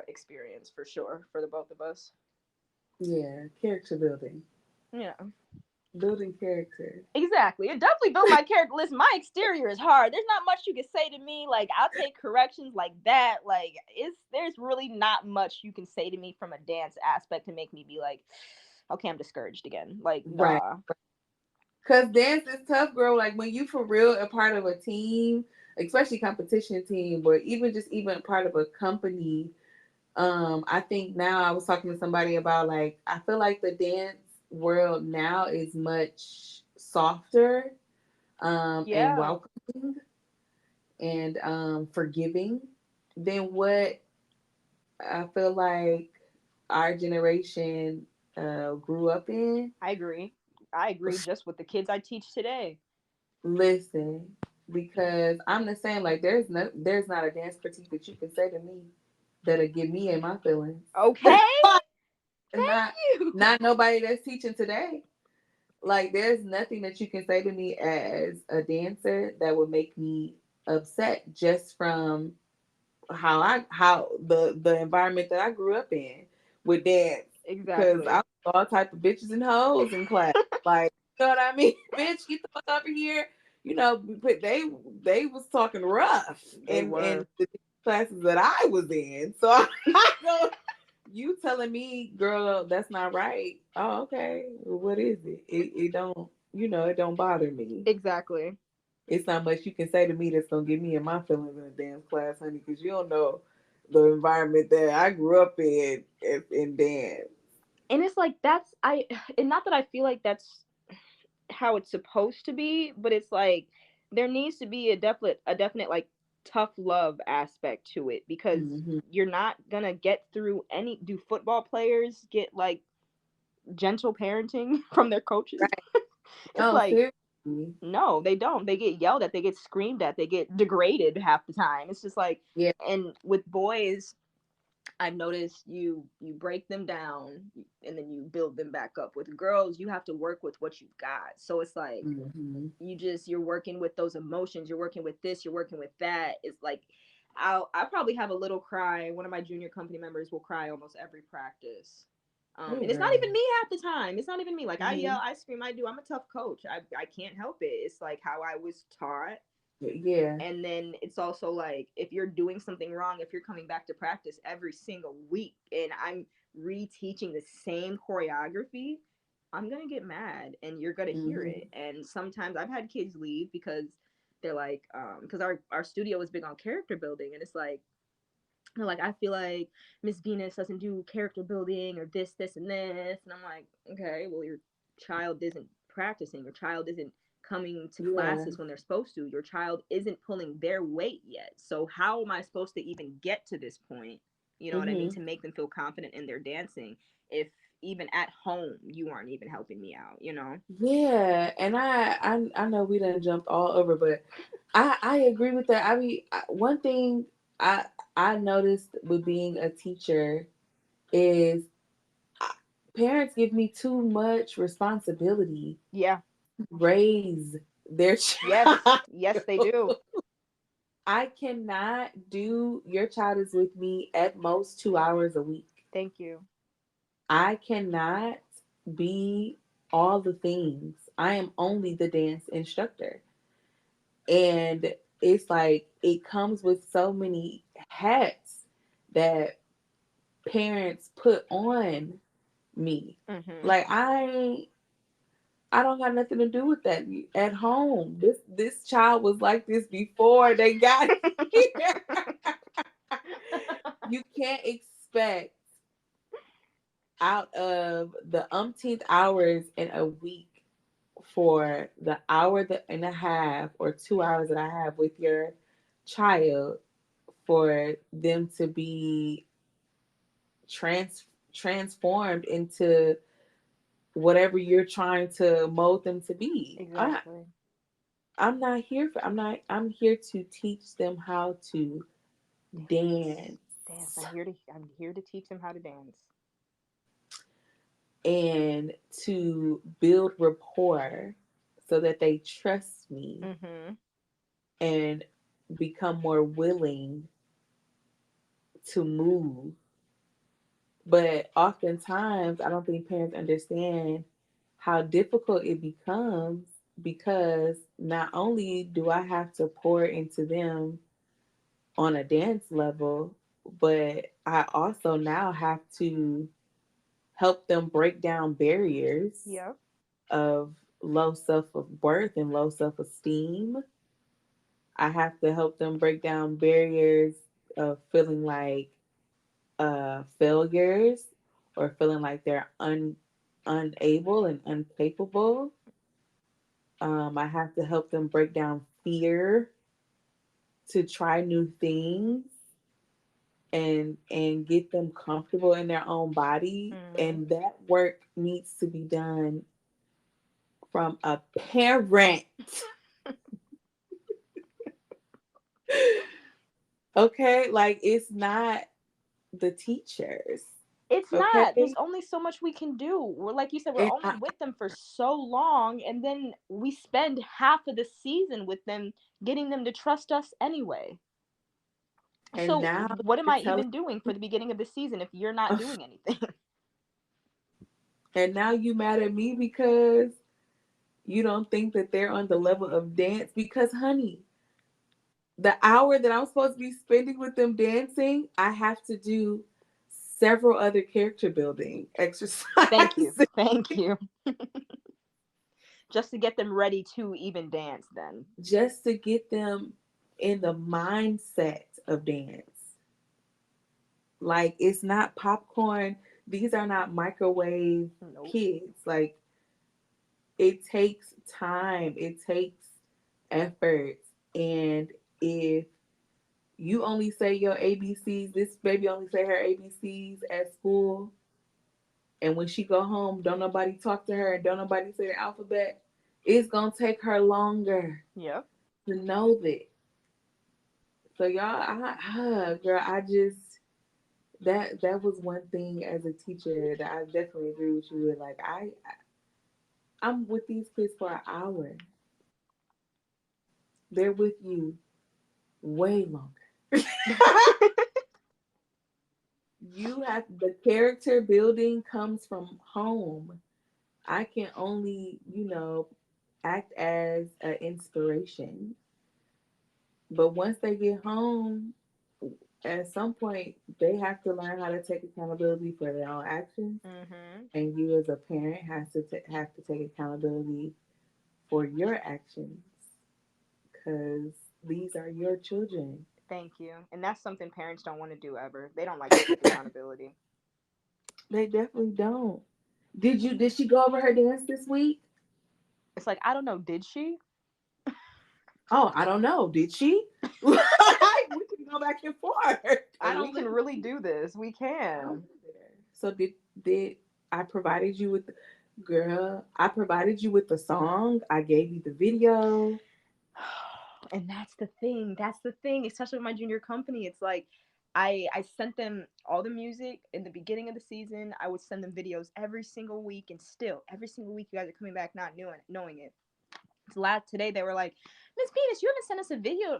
experience for sure for the both of us. yeah. Character building, Yeah. building character. Exactly. It definitely built my character. Listen, my exterior is hard. There's not much you can say to me. Like, I'll take corrections like that. Like, there's really not much you can say to me from a dance aspect to make me be like, okay, I'm discouraged again. Like, Right. nah. Cause dance is tough, girl. Like when you for real a part of a team, especially competition team, but even just even part of a company. I think now I was talking to somebody about like I feel like the dance world now is much softer, and Yeah, welcoming and forgiving than what I feel like our generation grew up in. I agree. I agree just with the kids I teach today. Listen, because I'm the same. Like there's not a dance critique that you can say to me that'll get me in my feelings. Okay, not thank you. not nobody that's teaching today. Like there's nothing that you can say to me as a dancer that would make me upset just from how the environment that I grew up in with dance. Because I Exactly. was all type of bitches and hoes in class. Like, you know what I mean? Bitch, get the fuck over here. You know, but they was talking rough They in were. the classes that I was in. So I know you telling me, girl, that's not right. Oh, okay. Well, what is it? It don't, it don't bother me. Exactly. It's not much you can say to me that's gonna get me in my feelings in a dance class, honey, because you don't know the environment that I grew up in dance. And it's like that's I and not that I feel like that's how it's supposed to be, but it's like there needs to be a definite like tough love aspect to it because Hmm. you're not gonna get through any do football players get like gentle parenting from their coaches? Right. It's No, like seriously. no, they don't. They get yelled at, they get screamed at, they get degraded half the time. It's just like Yeah. and with boys I've noticed you break them down and then you build them back up. With girls, you have to work with what you've got. So it's like Hmm. you're working with those emotions, you're working with this, you're working with that. It's like I probably have a little cry. One of my junior company members will cry almost every practice. Oh, And it's not girl. even me half the time. It's not even me. Like I Hmm. yell, I scream, I do. I'm a tough coach. I can't help it. It's like how I was taught. Yeah. And then it's also like if you're doing something wrong, if you're coming back to practice every single week and I'm reteaching the same choreography, I'm gonna get mad and you're gonna hear Hmm. it. And sometimes I've had kids leave because they're like because our studio is big on character building, and it's like like I feel like Miss Venus doesn't do character building or this and this, and I'm like, okay, well your child isn't practicing, your child isn't coming to Yeah. classes when they're supposed to, your child isn't pulling their weight yet. So how am I supposed to even get to this point? You know what I mean? Hmm. To make them feel confident in their dancing, if even at home you aren't even helping me out, you know? Yeah. And I know we done jumped all over, but I agree with that. I mean, one thing I I noticed with being a teacher is parents give me too much responsibility Yeah. to raise their Yes. child. Yes, they do. I cannot do your child is with me at most 2 hours a week. Thank you. I cannot be all the things. I am only the dance instructor. And it's like it comes with so many hats that parents put on me. Mhm. Like I don't got nothing to do with that at home. This child was like this before they got here. You can't expect out of the umpteenth hours in a week for the hour and a half or 2 hours that I have with your child for them to be transformed into whatever you're trying to mold them to be. Exactly. I'm here to teach them how to Dance. Dance. dance I'm here to teach them how to dance. and to build rapport so that they trust me Mhm. and become more willing to move. But oftentimes, I don't think parents understand how difficult it becomes because not only do I have to pour into them on a dance level, but I also now have to help them break down barriers Yep. of low self worth and low self esteem. I have to help them break down barriers of feeling like failures or feeling like they're unable and incapable. I have to help them break down fear to try new things and get them comfortable in their own body. Mm-hmm. And that work needs to be done from a parent. Okay, like it's not the teachers. It's Okay, not. There's only so much we can do. We're like you said, we're and only with them for so long, and then we spend half of the season with them, getting them to trust us anyway. and So now what am you're I telling even doing for the beginning of the season if you're not doing anything? and now you mad at me because you don't think that they're on the level of dance because honey, the hour that I'm supposed to be spending with them dancing, I have to do several other character building Thank you. exercises Thank you. Just to get them ready to even dance then. just to get them in the mindset of dance. Like it's not popcorn. These are not microwave Nope. kids. Like it takes time, it takes effort. And if you only say your ABCs, this baby only say her ABCs at school, and when she go home, don't nobody talk to her and don't nobody say the alphabet, it's gonna take her longer Yep. to know that. So y'all, girl, I just that was one thing as a teacher that I definitely agree with you with. Like I'm with these kids for an hour. They're with you way longer. You have the character building comes from home. I can only, act as an inspiration. But once they get home, at some point, they have to learn how to take accountability for their own actions. Mhm. And you, as a parent, have to take accountability for your actions because these are your children. Thank you. And that's something parents don't want to do ever. They don't like to take accountability. They definitely don't. Did she go over her dance this week? It's like, I don't know, did she? Oh, I don't know. Did she? We can go back and forth. I We don't can live really do this. We I don't can. live there. So did I provided you with girl? I provided you with the song. I gave you the video. And that's the thing. That's the thing. Especially with my junior company. It's like I sent them all the music in the beginning of the season. I would send them videos every single week, and still every single week you guys are coming back not knowing it. So last today they were like, Miss Venus, you haven't sent us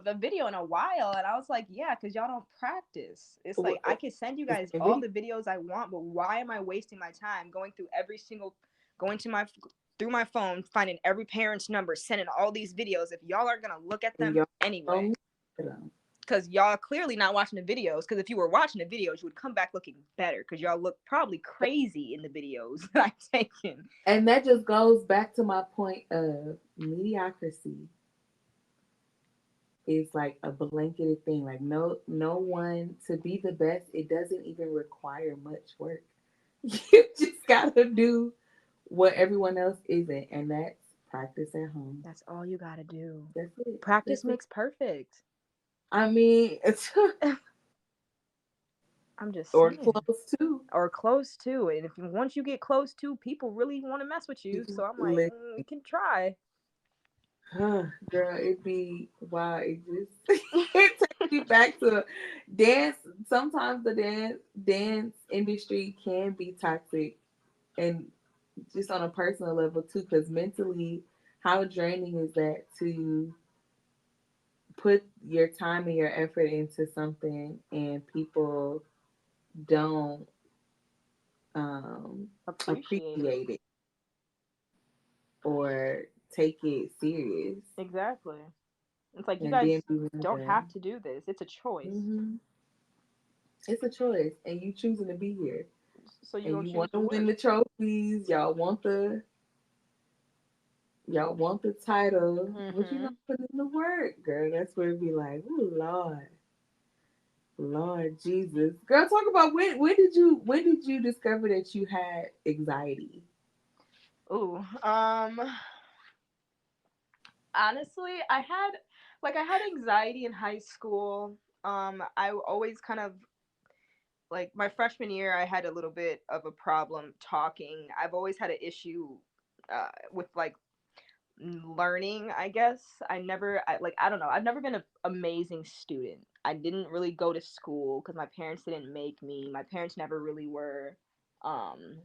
a video in a while, and I was like, yeah, because y'all don't practice. It's like I can send you The guys same all video. the videos I want, but why am I wasting my time going through every single going to my through my phone, finding every parent's number, sending all these videos if y'all are gonna look at And them y'all anyway? don't look at them. Because y'all clearly not watching the videos. Because if you were watching the videos, you would come back looking better. Because y'all look probably crazy in the videos that I've taken. And that just goes back to my point of mediocrity is like a blanketed thing. Like no one to be the best, it doesn't even require much work. You just gotta do what everyone else isn't, and that's practice at home. That's all you gotta do. That's it. Practice That's it. makes perfect. I mean, it's I'm just or saying. close to. Or close to. And if once you get close to, people really want to mess with you. So I'm like, Listen, we can try. girl, it be wow. It just it takes me back to dance. Sometimes the dance industry can be toxic, and just on a personal level too. Because mentally, how draining is that to put your time and your effort into something, and people don't Appreciate it. appreciate it or take it serious, Exactly. It's like you and then guys we don't wonder. have to do this. It's a choice. Hmm. It's a choice, and you choosing to be here, So you and gonna you choose want to to win work. the trophies. Y'all want the Y'all want the title, but you Mhm. don't put in the work, girl. That's where it be like, oh Lord, Lord Jesus, girl. Talk about when did you discover that you had anxiety? Ooh. Honestly, I had anxiety in high school. I always kind of like my freshman year, I had a little bit of a problem talking. I've always had an issue with like learning, I guess. I don't know. I've never been an amazing student. I didn't really go to school because my parents didn't make me. My parents never really were. Um,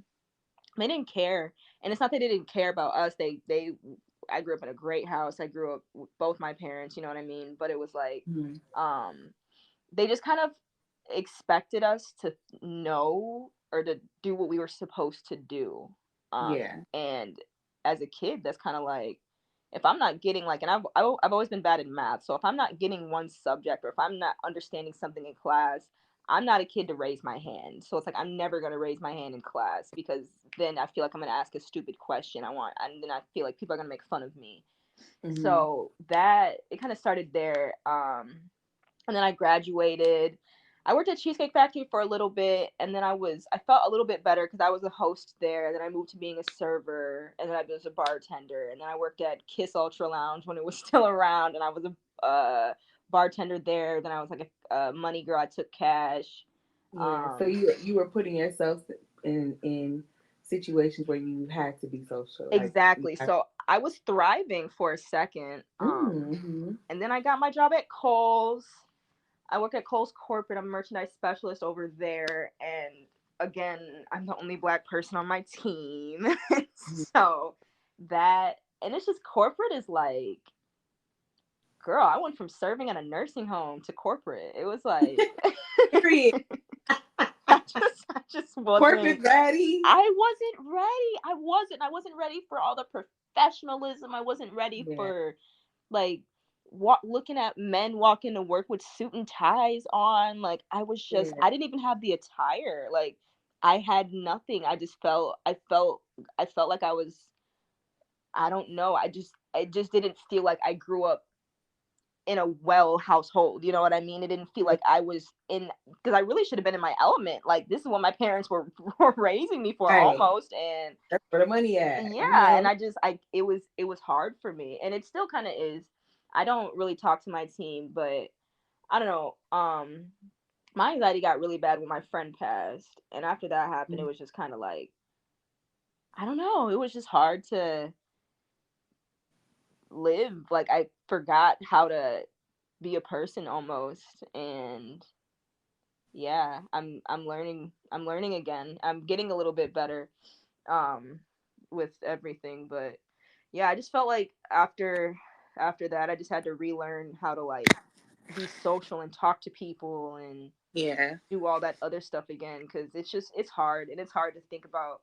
they didn't care, and it's not that they didn't care about us. They I grew up in a great house. I grew up with both my parents. You know what I mean? But it was like, Mm-hmm. um, they just kind of expected us to know or to do what we were supposed to do. Yeah, And as a kid, that's kind of like, if I'm not getting like, and I've always been bad in math. So if I'm not getting one subject or if I'm not understanding something in class, I'm not a kid to raise my hand. So it's like, I'm never going to raise my hand in class because then I feel like I'm going to ask a stupid question. And then I feel like people are going to make fun of me. mm-hmm. So that, it kind of started there. And then I graduated. I worked at Cheesecake Factory for a little bit, and then I felt a little bit better because I was a host there. And then I moved to being a server, and then I was a bartender, and then I worked at Kiss Ultra Lounge when it was still around, and I was a bartender there. Then I was like a money girl. I took cash. Yeah. So Um, you were putting yourself in situations where you had to be social, like you exactly. had. So I was thriving for a second, Mm-hmm. and then I got my job at Kohl's. I work at Kohl's corporate. I'm a merchandise specialist over there, and again, I'm the only black person on my team. So that, and it's just corporate is like, girl, I went from serving at a nursing home to corporate. It was like Period. I just Corporate wasn't. baddie. I wasn't ready. I wasn't ready for all the professionalism. I wasn't ready Yeah. for like looking at men walk into work with suit and ties on. Like Yeah. I didn't even have the attire. Like I had nothing. I felt like I was, I don't know. I just didn't feel like I grew up in a well household. You know what I mean? It didn't feel Yeah. like I was in, because I really should have been in my element. Like this is what my parents were, were raising me for Right. almost. And That's where the money at. You yeah, and know. it was hard for me, and it still kind of is. I don't really talk to my team, but I don't know. My anxiety got really bad when my friend passed, and after that happened, it was just kind of like, I don't know. It was just hard to live. Like I forgot how to be a person almost, and yeah, I'm learning again. I'm getting a little bit better um with everything, but yeah, I just felt like after that I just had to relearn how to like be social and talk to people and Yeah. do all that other stuff again, cuz it's hard, and it's hard to think about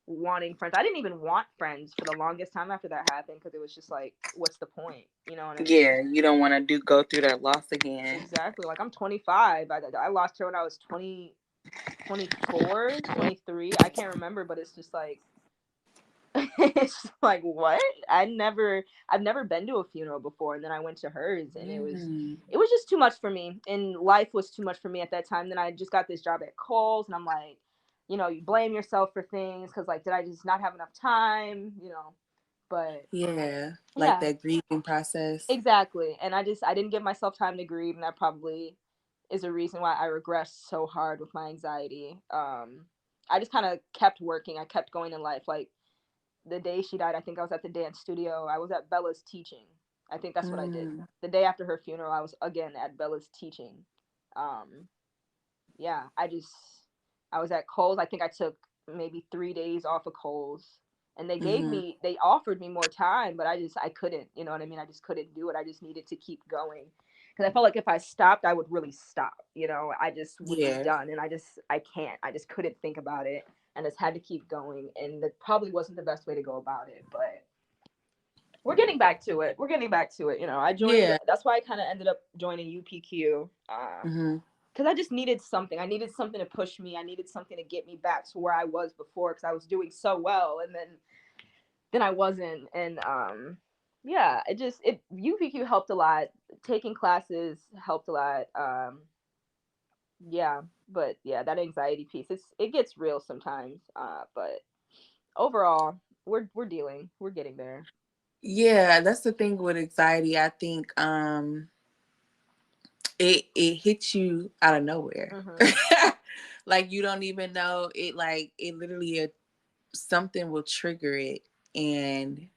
wanting friends. I didn't even want friends for the longest time after that happened, cuz it was just like, what's the point? You know what I mean? Yeah. You don't want to do go through that loss again. Exactly. Like I'm 25. I lost her when I was 20, 24, 23. I can't remember, but it's just like it's like, what? I've never been to a funeral before, and then I went to hers, and Mm. it was just too much for me, and life was too much for me at that time. Then I just got this job at Kohl's, and I'm like, you blame yourself for things because like, did I just not have enough time, but Yeah. Like yeah, that grieving process. exactly. And I didn't give myself time to grieve, and that probably is a reason why I regress so hard with my anxiety. I just kind of kept working. I kept going in life. Like the day she died, I think I was at the dance studio. I was at Bella's teaching. I think that's what I did. Mm. The day after her funeral, I was again at Bella's teaching. Um, yeah, I was at Kohl's. I think I took maybe 3 days off of Kohl's, and Mm-hmm. they offered me more time, but I couldn't. You know what I mean? I just couldn't do it. I just needed to keep going because I felt like if I stopped, I would really stop. I just would be Yeah. done, and I can't. I just couldn't think about it, and just had to keep going, and that probably wasn't the best way to go about it, but. We're getting back to it. We're getting back to it. I joined. Yeah. That's why I kind of ended up joining UPQ. Mm-hmm. Because I just needed something. I needed something to push me. I needed something to get me back to where I was before because I was doing so well. And then than I wasn't. And yeah, it UPQ helped a lot. Taking classes helped a lot. Yeah, but yeah, that anxiety piece, it gets real sometimes. But overall, we're getting there. Yeah, that's the thing with anxiety. I think it hits you out of nowhere. Mhm. Like you don't even know it, like it literally something will trigger it, and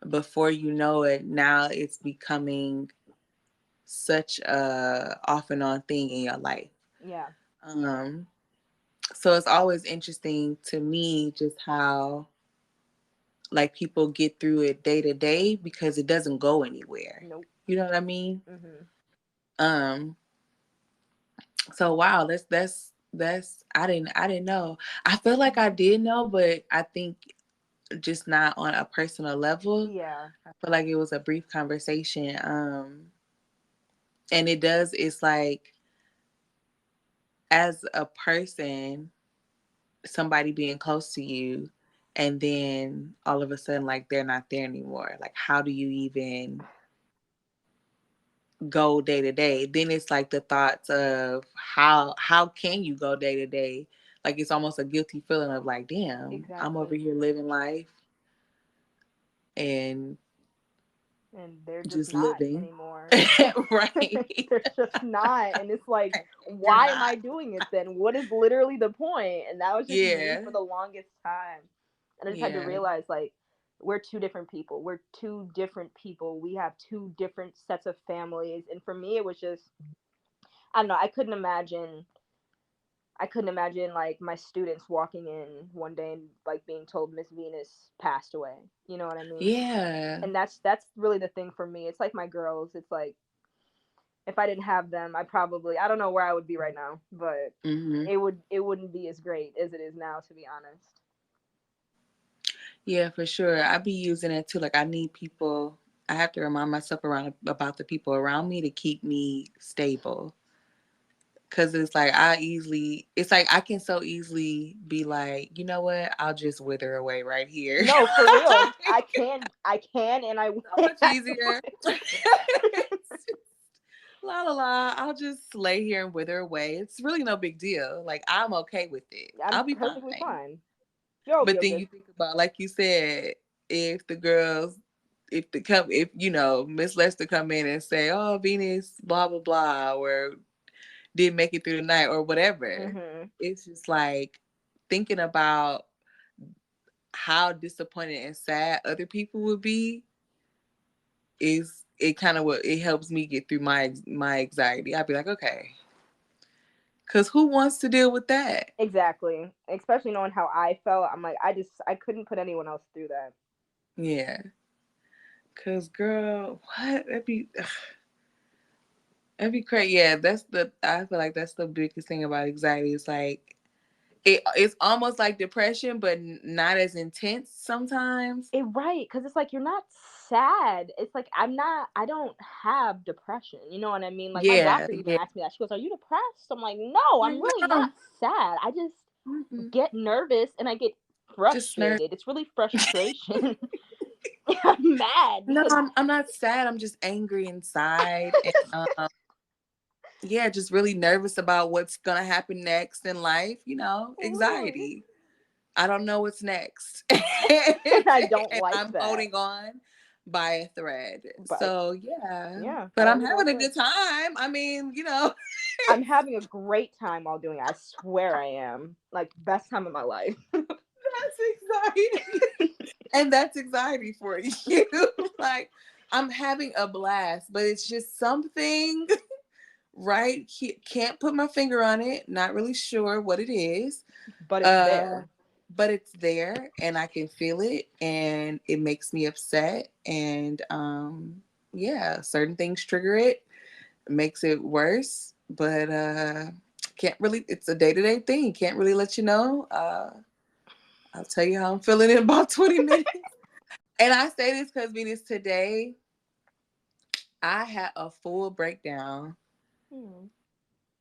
before you know it, now it's becoming such a off and on thing in your life. Yeah. Um so it's always interesting to me just how like people get through it day to day because it doesn't go anywhere. Nope. You know what I mean? Mhm. Um so wow, that's I didn't know. I feel like I did know, but I think just not on a personal level. Yeah. I feel like it was a brief conversation. And it does, it's like as a person, somebody being close to you, and then all of a sudden like they're not there anymore. Like how do you even go day to day? Then it's like the thoughts of how can you go day to day? Like it's almost a guilty feeling of like, damn, I'm over Exactly. here living life and And they're just just not living. anymore. Right. They're just not, and it's like, You're why am not. I doing it then? What is literally the point? And that was just me Yeah. for the longest time. And I just had to Yeah. realize, like, we're two different people. We're two different people. We have two different sets of families. And for me, it was just, I don't know, I couldn't imagine like my students walking in one day and like being told Miss Venus passed away. You know what I mean? Yeah. And that's really the thing for me. It's like my girls. It's like, if I didn't have them, I don't know where I would be right now, but Hmm. it wouldn't be as great as it is now, to be honest. Yeah, for sure. I be using it too. Like I need people. I have to remind myself around about the people around me to keep me stable. Cause it's like it's like I can so easily be like, you know what? I'll just wither away right here. No, for real. I can, and I So much I easier. would. La la la. I'll just lay here and wither away. It's really no big deal. Like I'm okay with it. I'm I'll be perfectly fine. fine. You'll be But then okay. you think about, like you said, if the girls, if Miss Lester come in and say, "Oh, Venus, blah blah blah," or didn't make it through the night or whatever, Mhm. it's just like thinking about how disappointed and sad other people would be. Is it kind of what it helps me get through my anxiety? I'd be like, okay, because who wants to deal with that? Exactly. Especially knowing how I felt, I'm like, I couldn't put anyone else through that. Yeah, because girl, what that'd be crazy. Yeah, I feel like that's the biggest thing about anxiety. It's like it's almost like depression, but not as intense sometimes. Right, because it's like you're not sad. It's like I don't have depression. You know what I mean? Like my Yeah, doctor even yeah. asked me that. She goes, "Are you depressed?" I'm like, "No, I'm Like really not no, sad. I just mm-mm. get nervous and I get Just nerve. frustrated. It's really frustration. I'm mad No, because I'm not sad. I'm just angry inside, and yeah, just really nervous about what's gonna happen next in life. literally, Anxiety. I don't know what's next. And I don't like I'm that. holding on by a thread. But So yeah. yeah, But I I'm only know a having a thread. good time. I mean, I'm having a great time while doing it. I swear I am. Like best time of my life. that's anxiety. And that's anxiety for you. Like I'm having a blast, but it's just something, right? Can't put my finger on it. Not really sure what it is. But it's Uh, there. but it's there and I can feel it and it makes me upset. And yeah, certain things trigger it, makes it worse. But can't really, it's a day to day thing. Can't really let you know. I'll tell you how I'm feeling in about 20 minutes. And I say this because Venus, today I had a Hmm.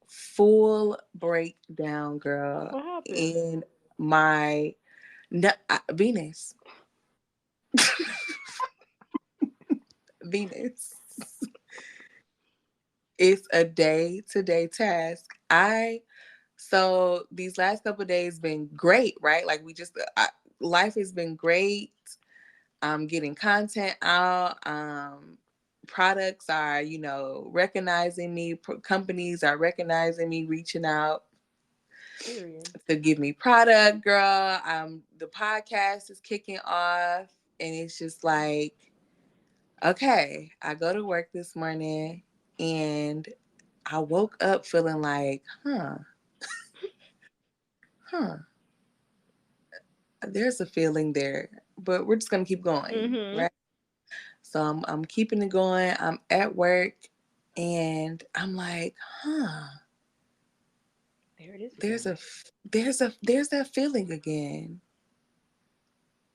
full breakdown, girl, What happened? in my Venus. Venus. It's a day to day task. So these last couple of days been great, right? Like life has been great. I'm getting content out. Products are, recognizing me. Companies are recognizing me, reaching out Period. to give me product, girl. The podcast is kicking off, and it's just like, okay, I go to work this morning, and I woke up feeling like, huh, there's a feeling there, but we're just gonna keep going, Mhm. right? So I'm keeping it going. I'm at work, and I'm like, There it is there's again. there's that feeling again.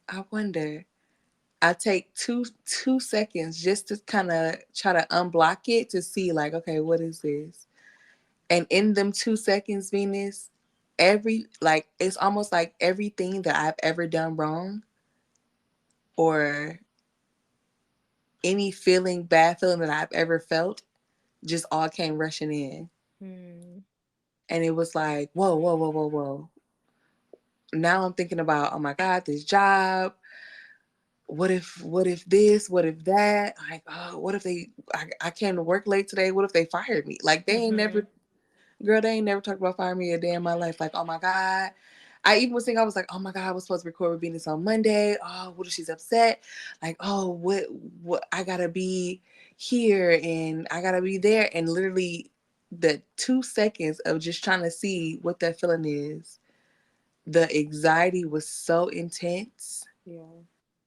I wonder. I take two seconds just to kind of try to unblock it to see like, okay, what is this? And in them 2 seconds, Venus, it's almost like everything that I've ever done wrong or any bad feeling that I've ever felt just all came rushing in. Hmm. And it was like, whoa, whoa, whoa, whoa, whoa. Now I'm thinking about, oh my God, this job. What if this? What if that? Like, oh, what if I came to work late today? What if they fired me? Like, Mhm. they ain't never talked about firing me a day in my life. Like, oh my God. I even was thinking, I was like, oh my God, I was supposed to record with Venus on Monday. Oh, what if she's upset? Like, oh, what, I gotta be here and I gotta be there. And literally the 2 seconds of just trying to see what that feeling is, the anxiety was so intense. Yeah.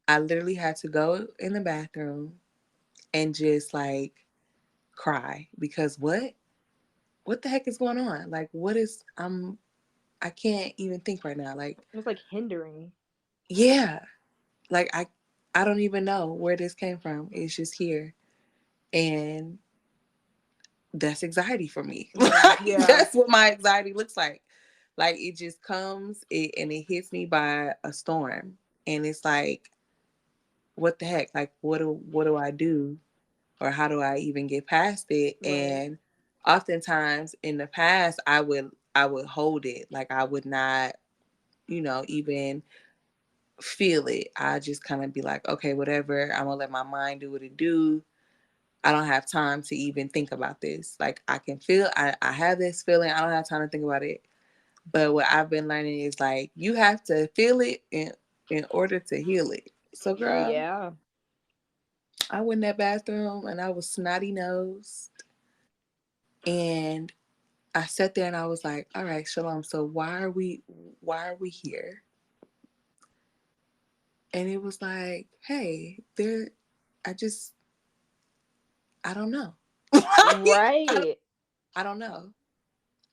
I literally had to go in the bathroom and just like cry because what the heck is going on? Like I can't even think right now. Like, It was like hindering. yeah, like I don't even know where this came from. It's just here. And that's anxiety for me. Mm, Like yeah. that's what my anxiety looks like. Like it just and it hits me by a storm. And it's like, what the heck? Like what do I do? Or how do I even get past it? Right. And oftentimes in the past I would hold it. Like I would not, even feel it. I just kind of be like, okay, whatever. I'm gonna let my mind do what it do. I don't have time to even think about this. Like I can feel I have this feeling. I don't have time to think about it. But what I've been learning is like you have to feel it in order to heal it. So girl, Yeah. I went in that bathroom and I was snotty nosed and I sat there and I was like, all right, Shalom, so why are we here? And it was like, hey, I just I don't know. Like, Right. I don't know.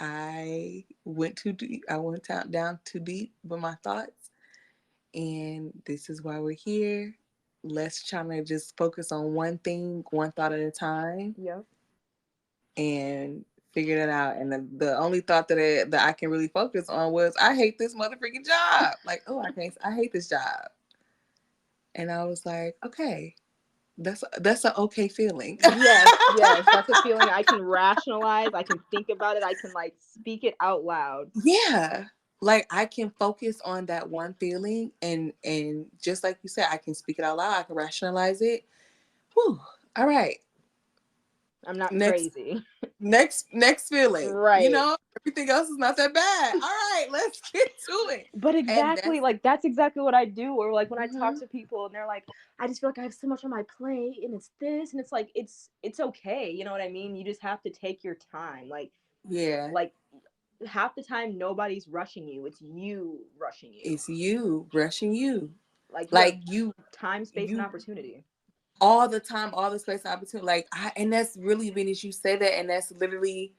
I went too deep. I went down too deep with my thoughts, and this is why we're here. Let's try to just focus on one thing, one thought at a time, Yep. and figure that out. And the only thought that I can really focus on was I hate this motherfucking job. Like, oh, I hate this job. And I was like, okay, that's an okay feeling. Yes, yes. That's a feeling I can rationalize. I can think about it. I can like speak it out loud. Yeah. Like I can focus on that one feeling and just like you said, I can speak it out loud, I can rationalize it. Whew. All right. I'm not Next crazy. next feeling. Right. Everything else is not that bad. All right, let's get to it. But And exactly, that's like that's exactly what I do. Or like when I talk mhm. to people and they're like, I just feel like I have so much on my plate and it's this and it's like it's okay. You know what I mean? You just have to take your time. Yeah, Like half the time nobody's rushing you. It's you rushing you. it's you rushing you. Like you have Like time, space, and you opportunity. all the time, all the space and opportunity. Like and that's really been as you say that, and that's literally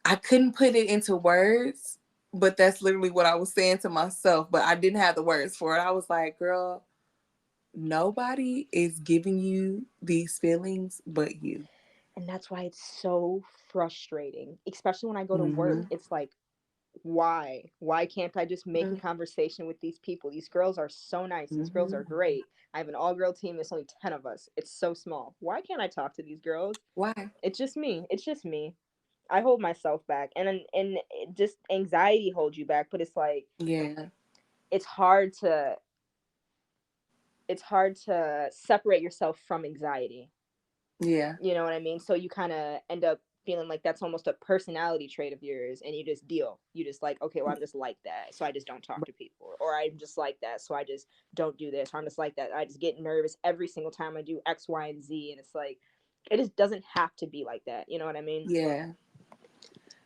I couldn't put it into words, but that's literally what I was saying to myself. But I didn't have the words for it. I was like, girl, nobody is giving you these feelings but you. And that's why it's so frustrating, especially when I go to work. Mm-hmm. It's like, Why can't I just make a Mm-hmm. conversation with these people? These girls are so nice, these girls Mm-hmm. are great. I have an all-girl team, there's only 10 of us, it's so small. Why can't I talk to these girls? Why? It's just me. I hold myself back, and just anxiety holds you back. But it's like Yeah. it's hard to separate yourself from anxiety. Yeah. You know what I mean? So you kind of end up feeling like that's almost a personality trait of yours, and you just deal. You just like, okay, well, I'm just like that, so I just don't talk to people, or I'm just like that, so I just don't do this, or I'm just like that, I just get nervous every single time I do X, Y, and Z, and it's like, it just doesn't have to be like that. You know what I mean? Yeah.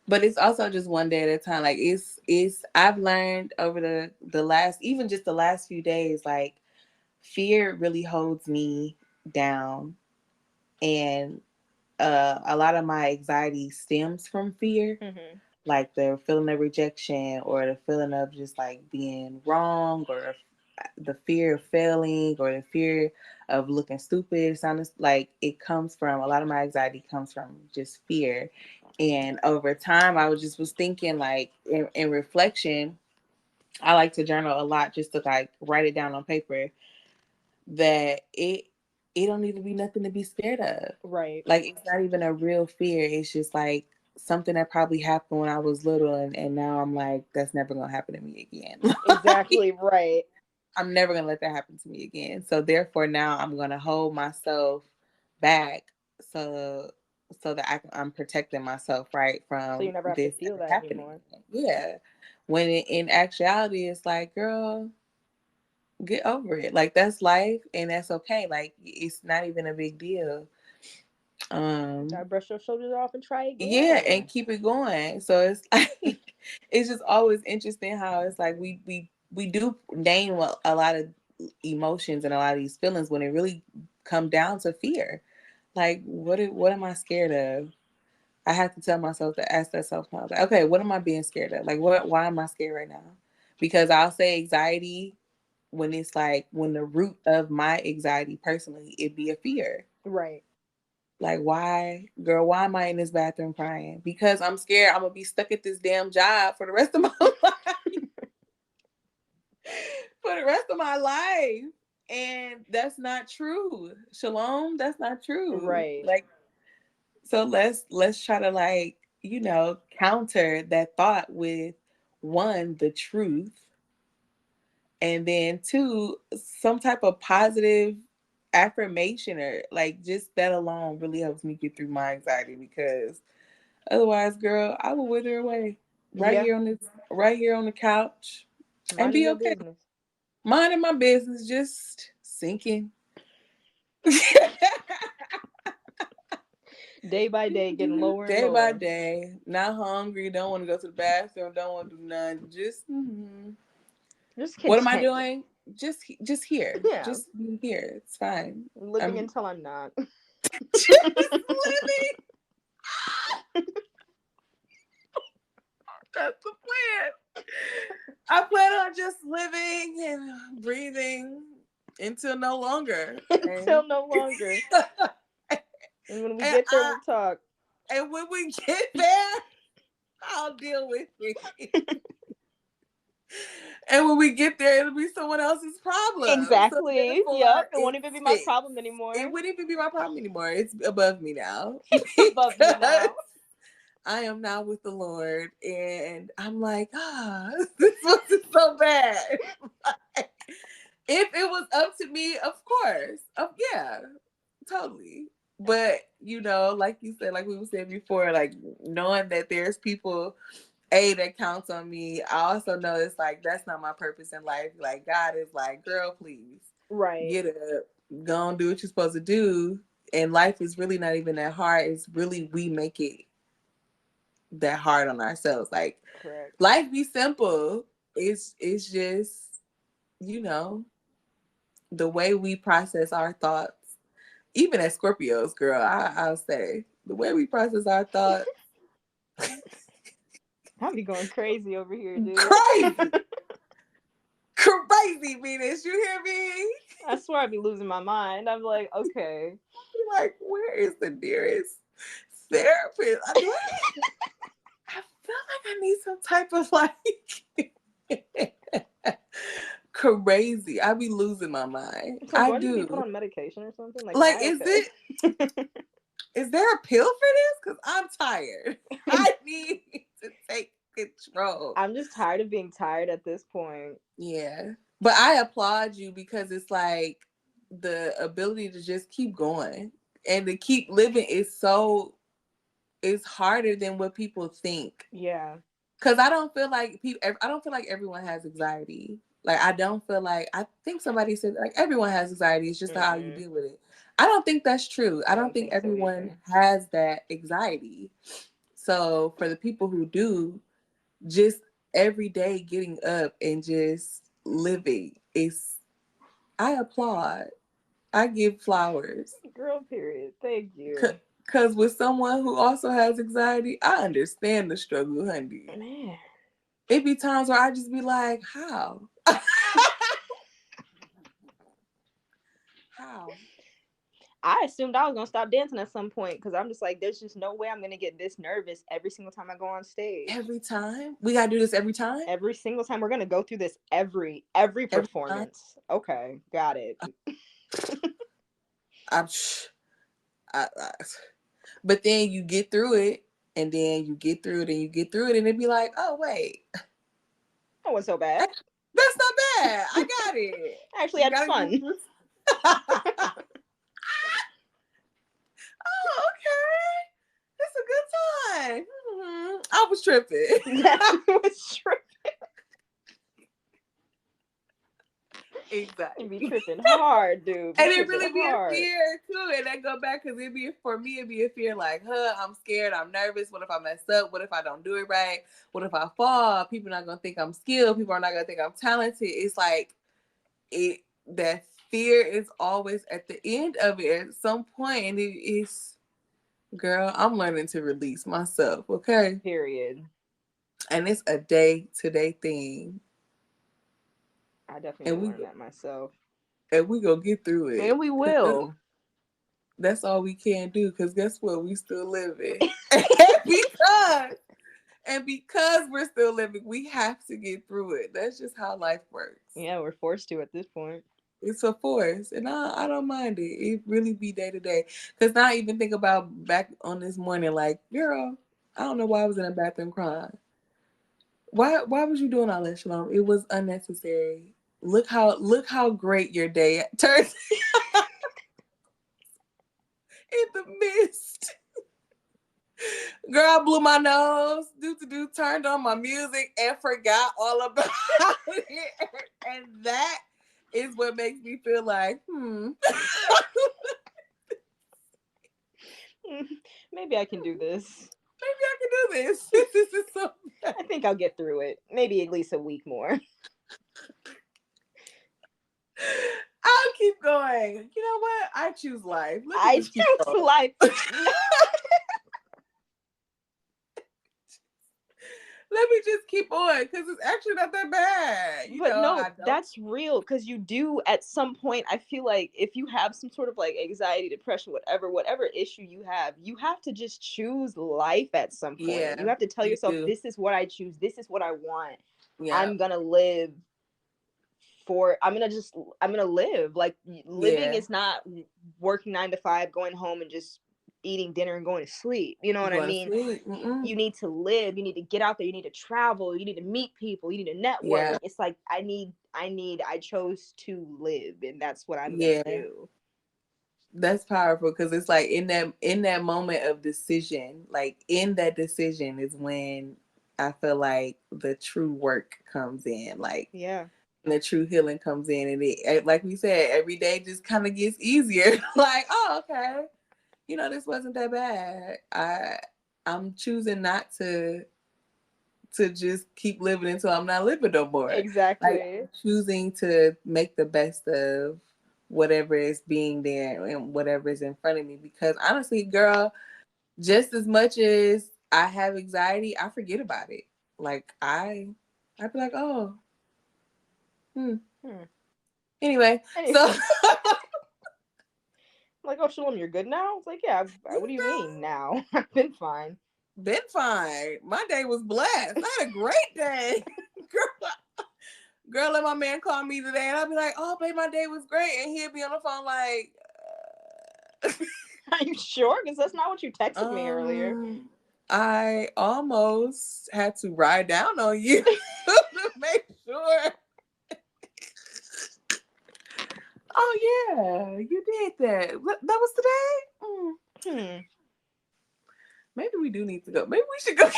But it's also just one day at a time. Like it's I've learned over the last, even just the last few days, like fear really holds me down, and a lot of my anxiety stems from fear, Mm-hmm. like the feeling of rejection or the feeling of just like being wrong, or the fear of failing, or the fear of looking stupid. Sounds like it comes from, a lot of my anxiety comes from just fear. And over time I was thinking, like in reflection, I like to journal a lot, just to like write it down on paper, that it don't need to be nothing to be scared of. Right. Like it's not even a real fear. It's just like something that probably happened when I was little, and now I'm like, that's never gonna happen to me again. Like, Exactly. Right. I'm never gonna let that happen to me again. So therefore now I'm gonna hold myself back, so that I'm protecting myself, right, So you from never have to this feel ever that happening anymore. again. Yeah. When in actuality it's like, girl, get over it. Like that's life and that's okay. Like it's not even a big deal. You Um gotta brush your shoulders off and try yeah, and again. keep it going. So it's like it's just always interesting how it's like we do name a lot of emotions and a lot of these feelings when it really come down to fear. Like what am I scared of? I have to tell myself to ask that self now. Like, okay, what am I being scared of? Like what why am I scared right now? Because I'll say anxiety when it's like when the root of my anxiety personally, it'd be a fear. Right. Like, why, girl, why am I in this bathroom crying? Because I'm scared I'm gonna be stuck at this damn job for the rest of my life. For the rest of my life. And that's not true. Shalom, that's not true. Right. Like, so let's try to, like, counter that thought with, one, the truth, and then two, some type of positive affirmation, or like just that alone really helps me get through my anxiety, because otherwise, girl, I will wither away Yeah. right here on the couch and Minding be your okay. business. Minding my business, just sinking. Day by day, getting lower and Day by lower. day, not hungry, don't want to go to the bathroom, don't want to do nothing. Just Just what am I content. doing? Just here, Yeah. just be here. It's fine. Living I'm until I'm not. just living. That's the plan. I plan on just living and breathing until no longer. Until And no longer. And when we and get there, we'll talk. when we get there, I'll deal with it. And when we get there, it'll be someone else's problem. So Exactly. Yep. therefore, It won't it's even be my fixed. problem anymore. It wouldn't even be my problem anymore. It's above me now. It's above me Because now. I am now with the Lord, and I'm like, this wasn't so bad. If it was up to me, of course, yeah, totally. But like you said, like we were saying before, like knowing that there's people that counts on me. I also know it's like that's not my purpose in life. Like God is like, girl, please Right. get up, go and do what you're supposed to do. And life is really not even that hard. It's really we make it that hard on ourselves. Like Correct. life be simple. It's just you know the way we process our thoughts. Even as Scorpios, girl, I'll say the way we process our thoughts, I'll be going crazy over here, dude. crazy, crazy, Venus. You hear me? I swear I'd be losing my mind. I'm like, okay. Like, where is the nearest therapist? I like I need some type of like crazy. I be losing my mind. So do I I need to be put do. on medication or something? Like, am Like, I okay? is there a pill for this? Because I'm tired. I need to take control. I'm just tired of being tired at this point. Yeah. But I applaud you because it's like the ability to just keep going and to keep living is so it's harder than what people think. Yeah. Cause I don't feel like people. I don't feel like everyone has anxiety. Like I don't feel like I think somebody said like everyone has anxiety. It's just how you Mm-mm. deal with it. I don't think that's true. I I don't don't think think so everyone either. has that anxiety. So for the people who do, just every day getting up and just living is. I applaud. I give flowers. Girl, period. Thank you. Cause with someone who also has anxiety, I understand the struggle, honey. Man. It be times where I just be like, how? How? I assumed I was gonna stop dancing at some point because I'm just like, there's just no way I'm gonna get this nervous every single time I go on stage. Every time? We gotta do this every time? Every single time we're gonna go through this every Every time? performance. Okay, got it. I'm I, but then you get through it, and then you get through it, and you get through it, and it'd be like, oh wait, That wasn't so bad. that's not bad. I got it. I actually You had gotta go fun. through. Oh, okay. It's a good time. I was tripping. That was true. You be Exactly. tripping hard, dude. Be And it tripping really be a hard. fear too. And that go back because it be for me, it be a fear like, I'm scared, I'm nervous. What if I mess up? What if I don't do it right? What if I fall? People not gonna think I'm skilled. People are not gonna think I'm talented. It's like it that fear is always at the end of it at some point, and it is girl, I'm learning to release myself, okay? Period. And it's a day to day thing. I definitely need And to we learn that myself. and we gonna get through And it. we 'Cause will. that's all we can do. Cause guess what? We still living. because and because we're still living, we have to get through it. That's just how life works. Yeah, we're forced to at this point. It's a force, and I don't mind it. It really be day to day. Cause now I even think about back on this morning, like, girl, I don't know why I was in the bathroom crying. Why was you doing all that, Shalom? It was unnecessary. Look how great your day turned in the mist. Girl, I blew my nose, turned on my music and forgot all about it. And that is what makes me feel like, Maybe I can do this. maybe I can do this. This is so bad. I think I'll get through it. Maybe at least a week more. I'll keep going. You know what? I choose life. Let me I just keep choose going. life. Let me just keep on because it's actually not that bad. But no, I don't. that's real because you do at some point. I feel like if you have some sort of like anxiety, depression, whatever issue you have to just choose life at some point. You Yeah, have to tell you yourself, do. this is what I choose, this is what I want. Yeah, I'm gonna live for I'm gonna live. Like living yeah. is not working 9 to 5, going home and just eating dinner and going to sleep. You know You what I going to mean? sleep? Mm-mm. You need to live, you need to get out there, you need to travel, you need to meet people, you need to network. Yeah, It's like I chose to live, and that's what I'm gonna yeah. do. That's powerful because it's like in that moment of decision, like in that decision is when I feel like the true work comes in, like Yeah. the true healing comes in, and like we said, every day just kind of gets easier. Like, oh, okay, this wasn't that bad. I'm choosing not to just keep living until I'm not living no more. Like Exactly. I'm choosing to make the best of whatever is being there and whatever is in front of me. Because honestly, girl, just as much as I have anxiety, I forget about it. Like I'd be like, oh, hmm. Hmm. Anyway, Anyway, so I'm like, oh, Shalom, you're good now? It's like, yeah. What do you mean now? I've been fine. Been fine. My day was blessed. I had a great day. Girl, let my man call me today and I'll be like, oh, babe, my day was great. And he'll be on the phone like, Are you sure? Because that's not what you texted me earlier. I almost had to ride down on you to make sure. Oh, yeah, you did that. That was today? Maybe we do need to go. Maybe we should go.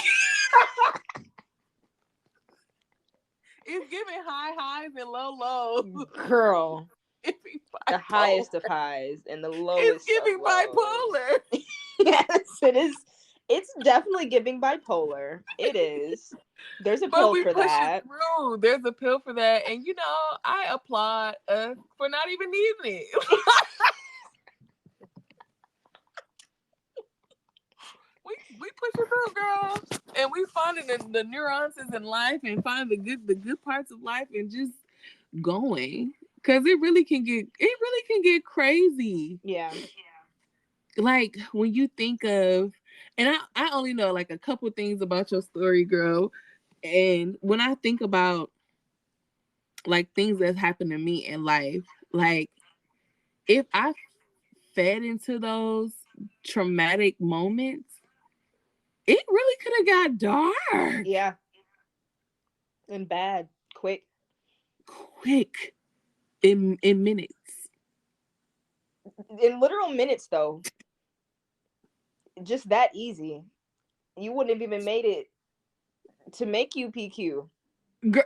It's giving high highs and low lows. Girl. The highest of Bipolar. highs and the lowest It's giving of lows. bipolar. Yes, it is. It's definitely giving bipolar. It is. There's a But pill we for push it that. through. There's a pill for that. And you know, I applaud us for not even needing it. we push it through, girl. And we finding the nuances in life and find the good parts of life and just going. Cause it really can get crazy. Yeah. Like when you think of, and I only know like a couple things about your story, girl. And when I think about like things that happened to me in life, like if I fed into those traumatic moments, it really could have got dark. Yeah. And bad. Quick. In minutes. In literal minutes, though. Just that easy. You wouldn't have even made it to make you PQ. Girl,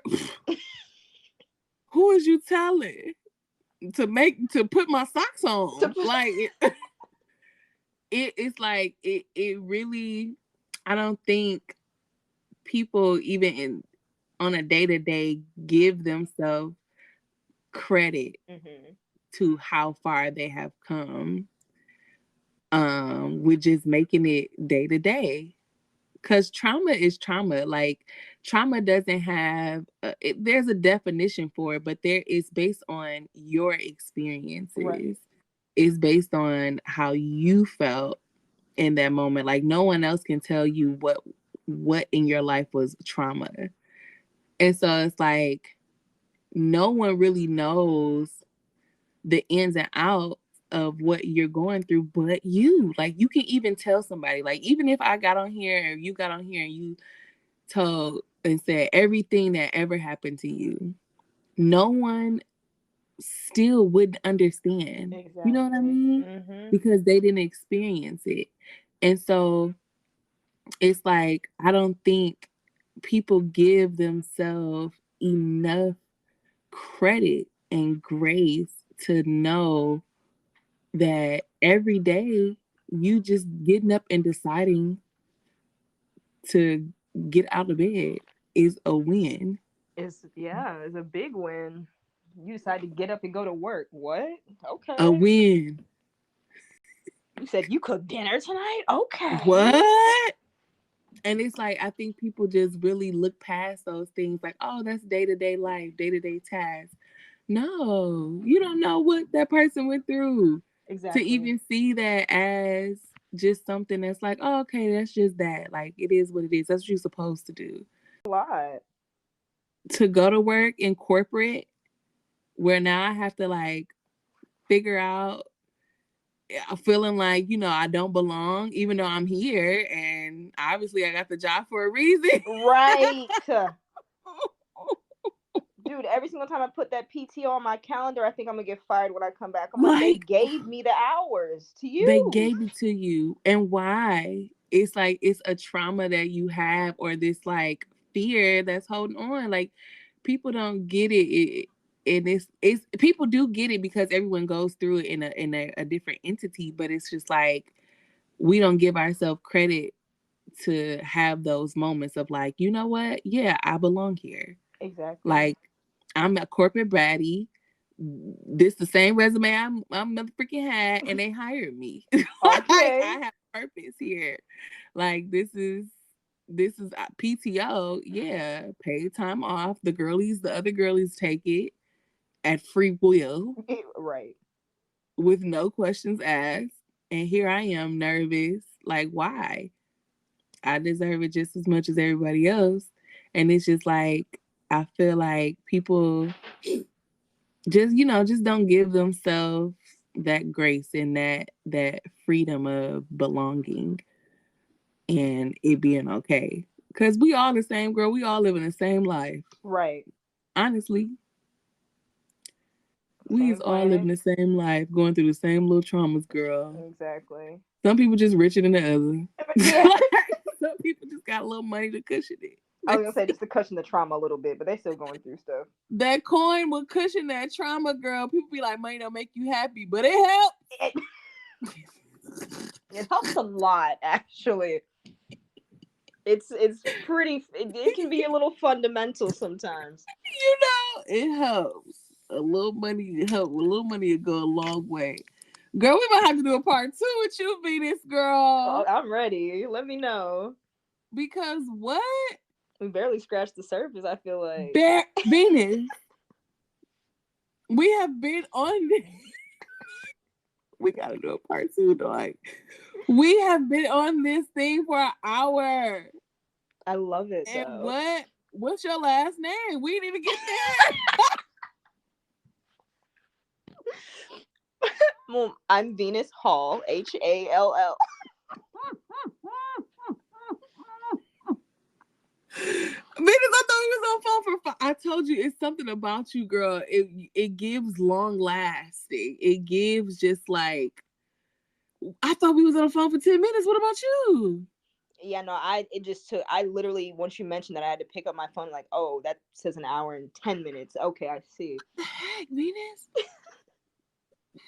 who is you telling to put my socks on? Like it's like it really, I don't think people even on a day-to-day give themselves credit to how far they have come, with just making it day to day. Because trauma is trauma. Like trauma doesn't have there's a definition for it, but there is based on your experiences. Right. It's based on how you felt in that moment. Like no one else can tell you what in your life was trauma. And so it's like no one really knows the ins and outs of what you're going through but you. Like you can even tell somebody, like even if I got on here or you got on here and you told and said everything that ever happened to you, no one still wouldn't understand. Exactly. You know what I mean? Because they didn't experience it. And so it's like I don't think people give themselves enough credit and grace to know that every day you just getting up and deciding to get out of bed is a win. It's a big win. You decide to get up and go to work. What? A Okay. win. You said you cooked dinner tonight? Okay. What? And it's like I think people just really look past those things like, oh, that's day-to-day life, day-to-day tasks. No, you don't know what that person went through to Exactly. even see that as just something that's like, oh, okay, that's just that. Like it is what it is. That's what you're supposed to do. A lot. To go to work in corporate where now I have to like figure out feeling like, you know, I don't belong, even though I'm here and obviously I got the job for a reason. Right. Dude, every single time I put that PTO on my calendar, I think I'm gonna get fired when I come back. I'm like, they gave me the hours to use. They gave it to you. And why? It's like it's a trauma that you have or this like fear that's holding on. Like people don't get it. And it's people do get it because everyone goes through it in a different entity, but it's just like we don't give ourselves credit to have those moments of like, you know what? Yeah, I belong here. Exactly. Like I'm a corporate baddie. This the same resume I'm motherfucking had, and they hired me. Like Okay. I have purpose here. Like this is PTO. Yeah, paid time off. The other girlies take it at free will Right. with no questions asked. And here I am nervous. Like why? I deserve it just as much as everybody else. And it's just like, I feel like people just, just don't give themselves that grace and that freedom of belonging and it being okay. Cause we all the same, girl. We all live in the same life. Right. Honestly, we is Same all living planet. the same life, going through the same little traumas, girl. Exactly. Some people just richer than the other. Yeah. Some people just got a little money to cushion it. I was gonna That's say it. just to cushion the trauma a little bit, but they still going through stuff. That coin will cushion that trauma, girl. People be like, money don't make you happy, but it helps. It, it helps a lot, actually. It's pretty. It can be a little fundamental sometimes. It helps. A little money help. A little money will go a long way. Girl, we might have to do a part 2 with you, Venus, Oh, girl. I'm ready. Let me know. Because what? We barely scratched the surface. I feel like. Venus, we have been on this. We gotta do a part 2, dog. We have been on this thing for an hour. I love it And though. what? What's your last name? We didn't even get Well, I'm Venus Hall. Hall. Venus, I thought we was on phone for I told you it's something about you, girl. It gives long lasting. It gives just like I thought we was on the phone for 10 minutes. What about you? Yeah, no, it just took. I literally once you mentioned that I had to pick up my phone. Like, oh, that says an hour and 10 minutes. Okay, I see. What the heck, Venus?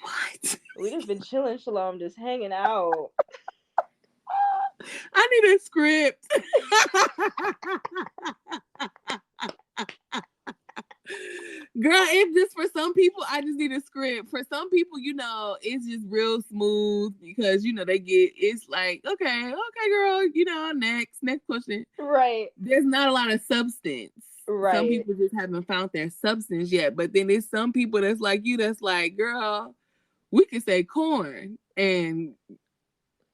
What? We just been chilling, Shalom, just hanging out. I need a script. Girl, if just for some people, I just need a script. For some people, it's just real smooth because they get it's like, okay, girl, next question. Right. There's not a lot of substance. Some Right. people just haven't found their substance yet. But then there's some people that's like you, that's like, girl, we could say corn and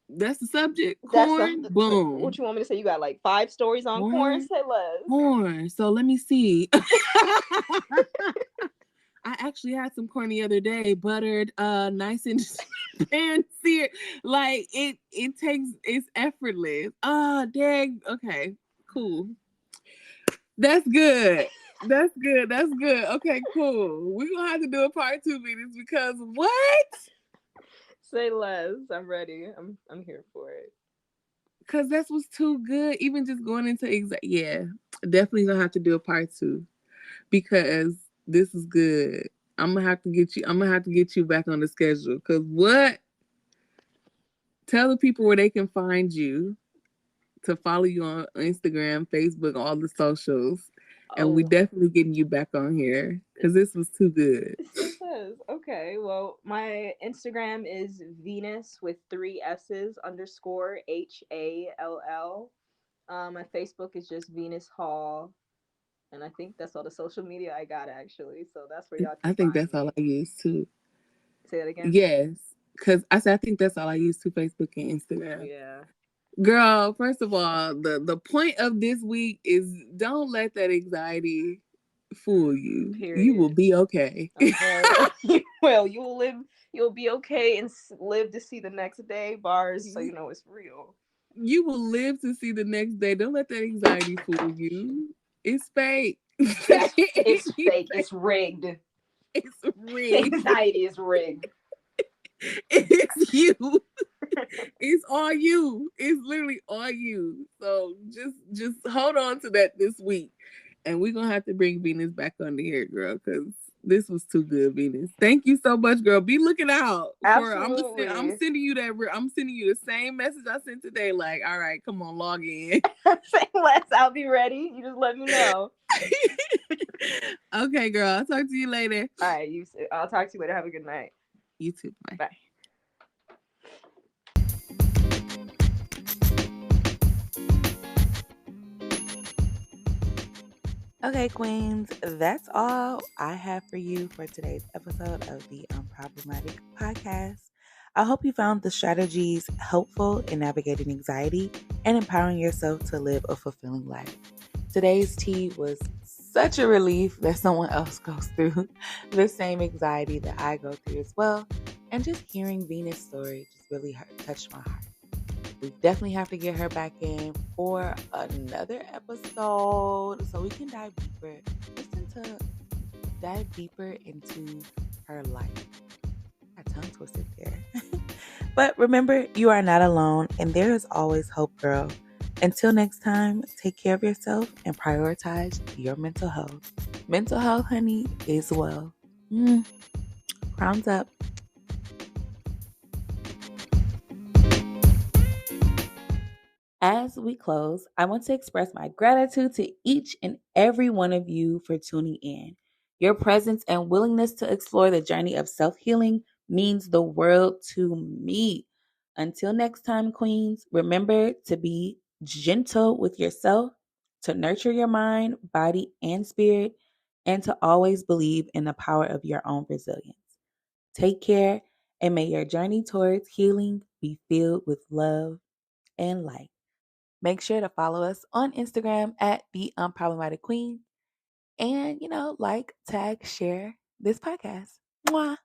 that's the subject. Corn, So boom. what you want me to say? You got like 5 stories on corn? Corn, Say less. corn. So let me see. I actually had some corn the other day, buttered, nice and pan seared. Like it's effortless. Ah, dang. Okay, cool. That's good. That's good. That's good. Okay, cool. We're gonna have to do a part 2 Venus because what? Say less. I'm ready. I'm here for it. Because that's what's too good. Even just going into yeah, definitely gonna have to do a part 2 because this is good. I'm gonna have to get you. I'm gonna have to get you back on the schedule. Cause what? Tell the people where they can find you to follow you on Instagram, Facebook, all the socials, and we Oh, definitely getting you back on here because this was too good. say less. Okay. Well, my Instagram is Venus with 3 S's underscore HALL. My Facebook is just Venus Hall. And I think that's all the social media I got actually. So that's where y'all I can think find that's all me. I use too. Say that again. Yes, because I said I think that's all I use too. Facebook and Instagram. Yeah. Girl, first of all, the point of this week is don't let that anxiety fool you. You will Period. be okay. Okay. Well, you will live. You'll be okay and live to see the next day. Bars, so you know it's real. You will live to see the next day. Don't let that anxiety fool you. It's fake. It's fake. It's rigged. It's rigged. Anxiety is rigged. It's you. It's all you. It's literally all you. So just hold on to that this week. And we're gonna have to bring Venus back on the air, girl, because this was too good, Venus. Thank you so much, girl. Be looking out for I'm Absolutely. sending you that I'm sending you the same message I sent today. Like, all right, come on, log in. Say less. I'll be ready. You just let me know. Okay, girl. I'll talk to you later. All right. I'll talk to you later. Have a good night. You too. Bye. Bye. Okay, Queens, that's all I have for you for today's episode of the Unproblematic Podcast. I hope you found the strategies helpful in navigating anxiety and empowering yourself to live a fulfilling life. Today's tea was such a relief that someone else goes through the same anxiety that I go through as well. And just hearing Venus' story just really touched my heart. We definitely have to get her back in for another episode so we can dive deeper into her life. I tongue twisted there. But remember, you are not alone, and there is always hope, girl. Until next time, take care of yourself and prioritize your mental health. Mental health, honey, is well. Crowns up. As we close, I want to express my gratitude to each and every one of you for tuning in. Your presence and willingness to explore the journey of self healing means the world to me. Until next time, Queens, remember to be gentle with yourself, to nurture your mind, body, and spirit, and to always believe in the power of your own resilience. Take care, and may your journey towards healing be filled with love and light. Make sure to follow us on Instagram at The Unproblematic Queen. And, like, tag, share this podcast. Mwah.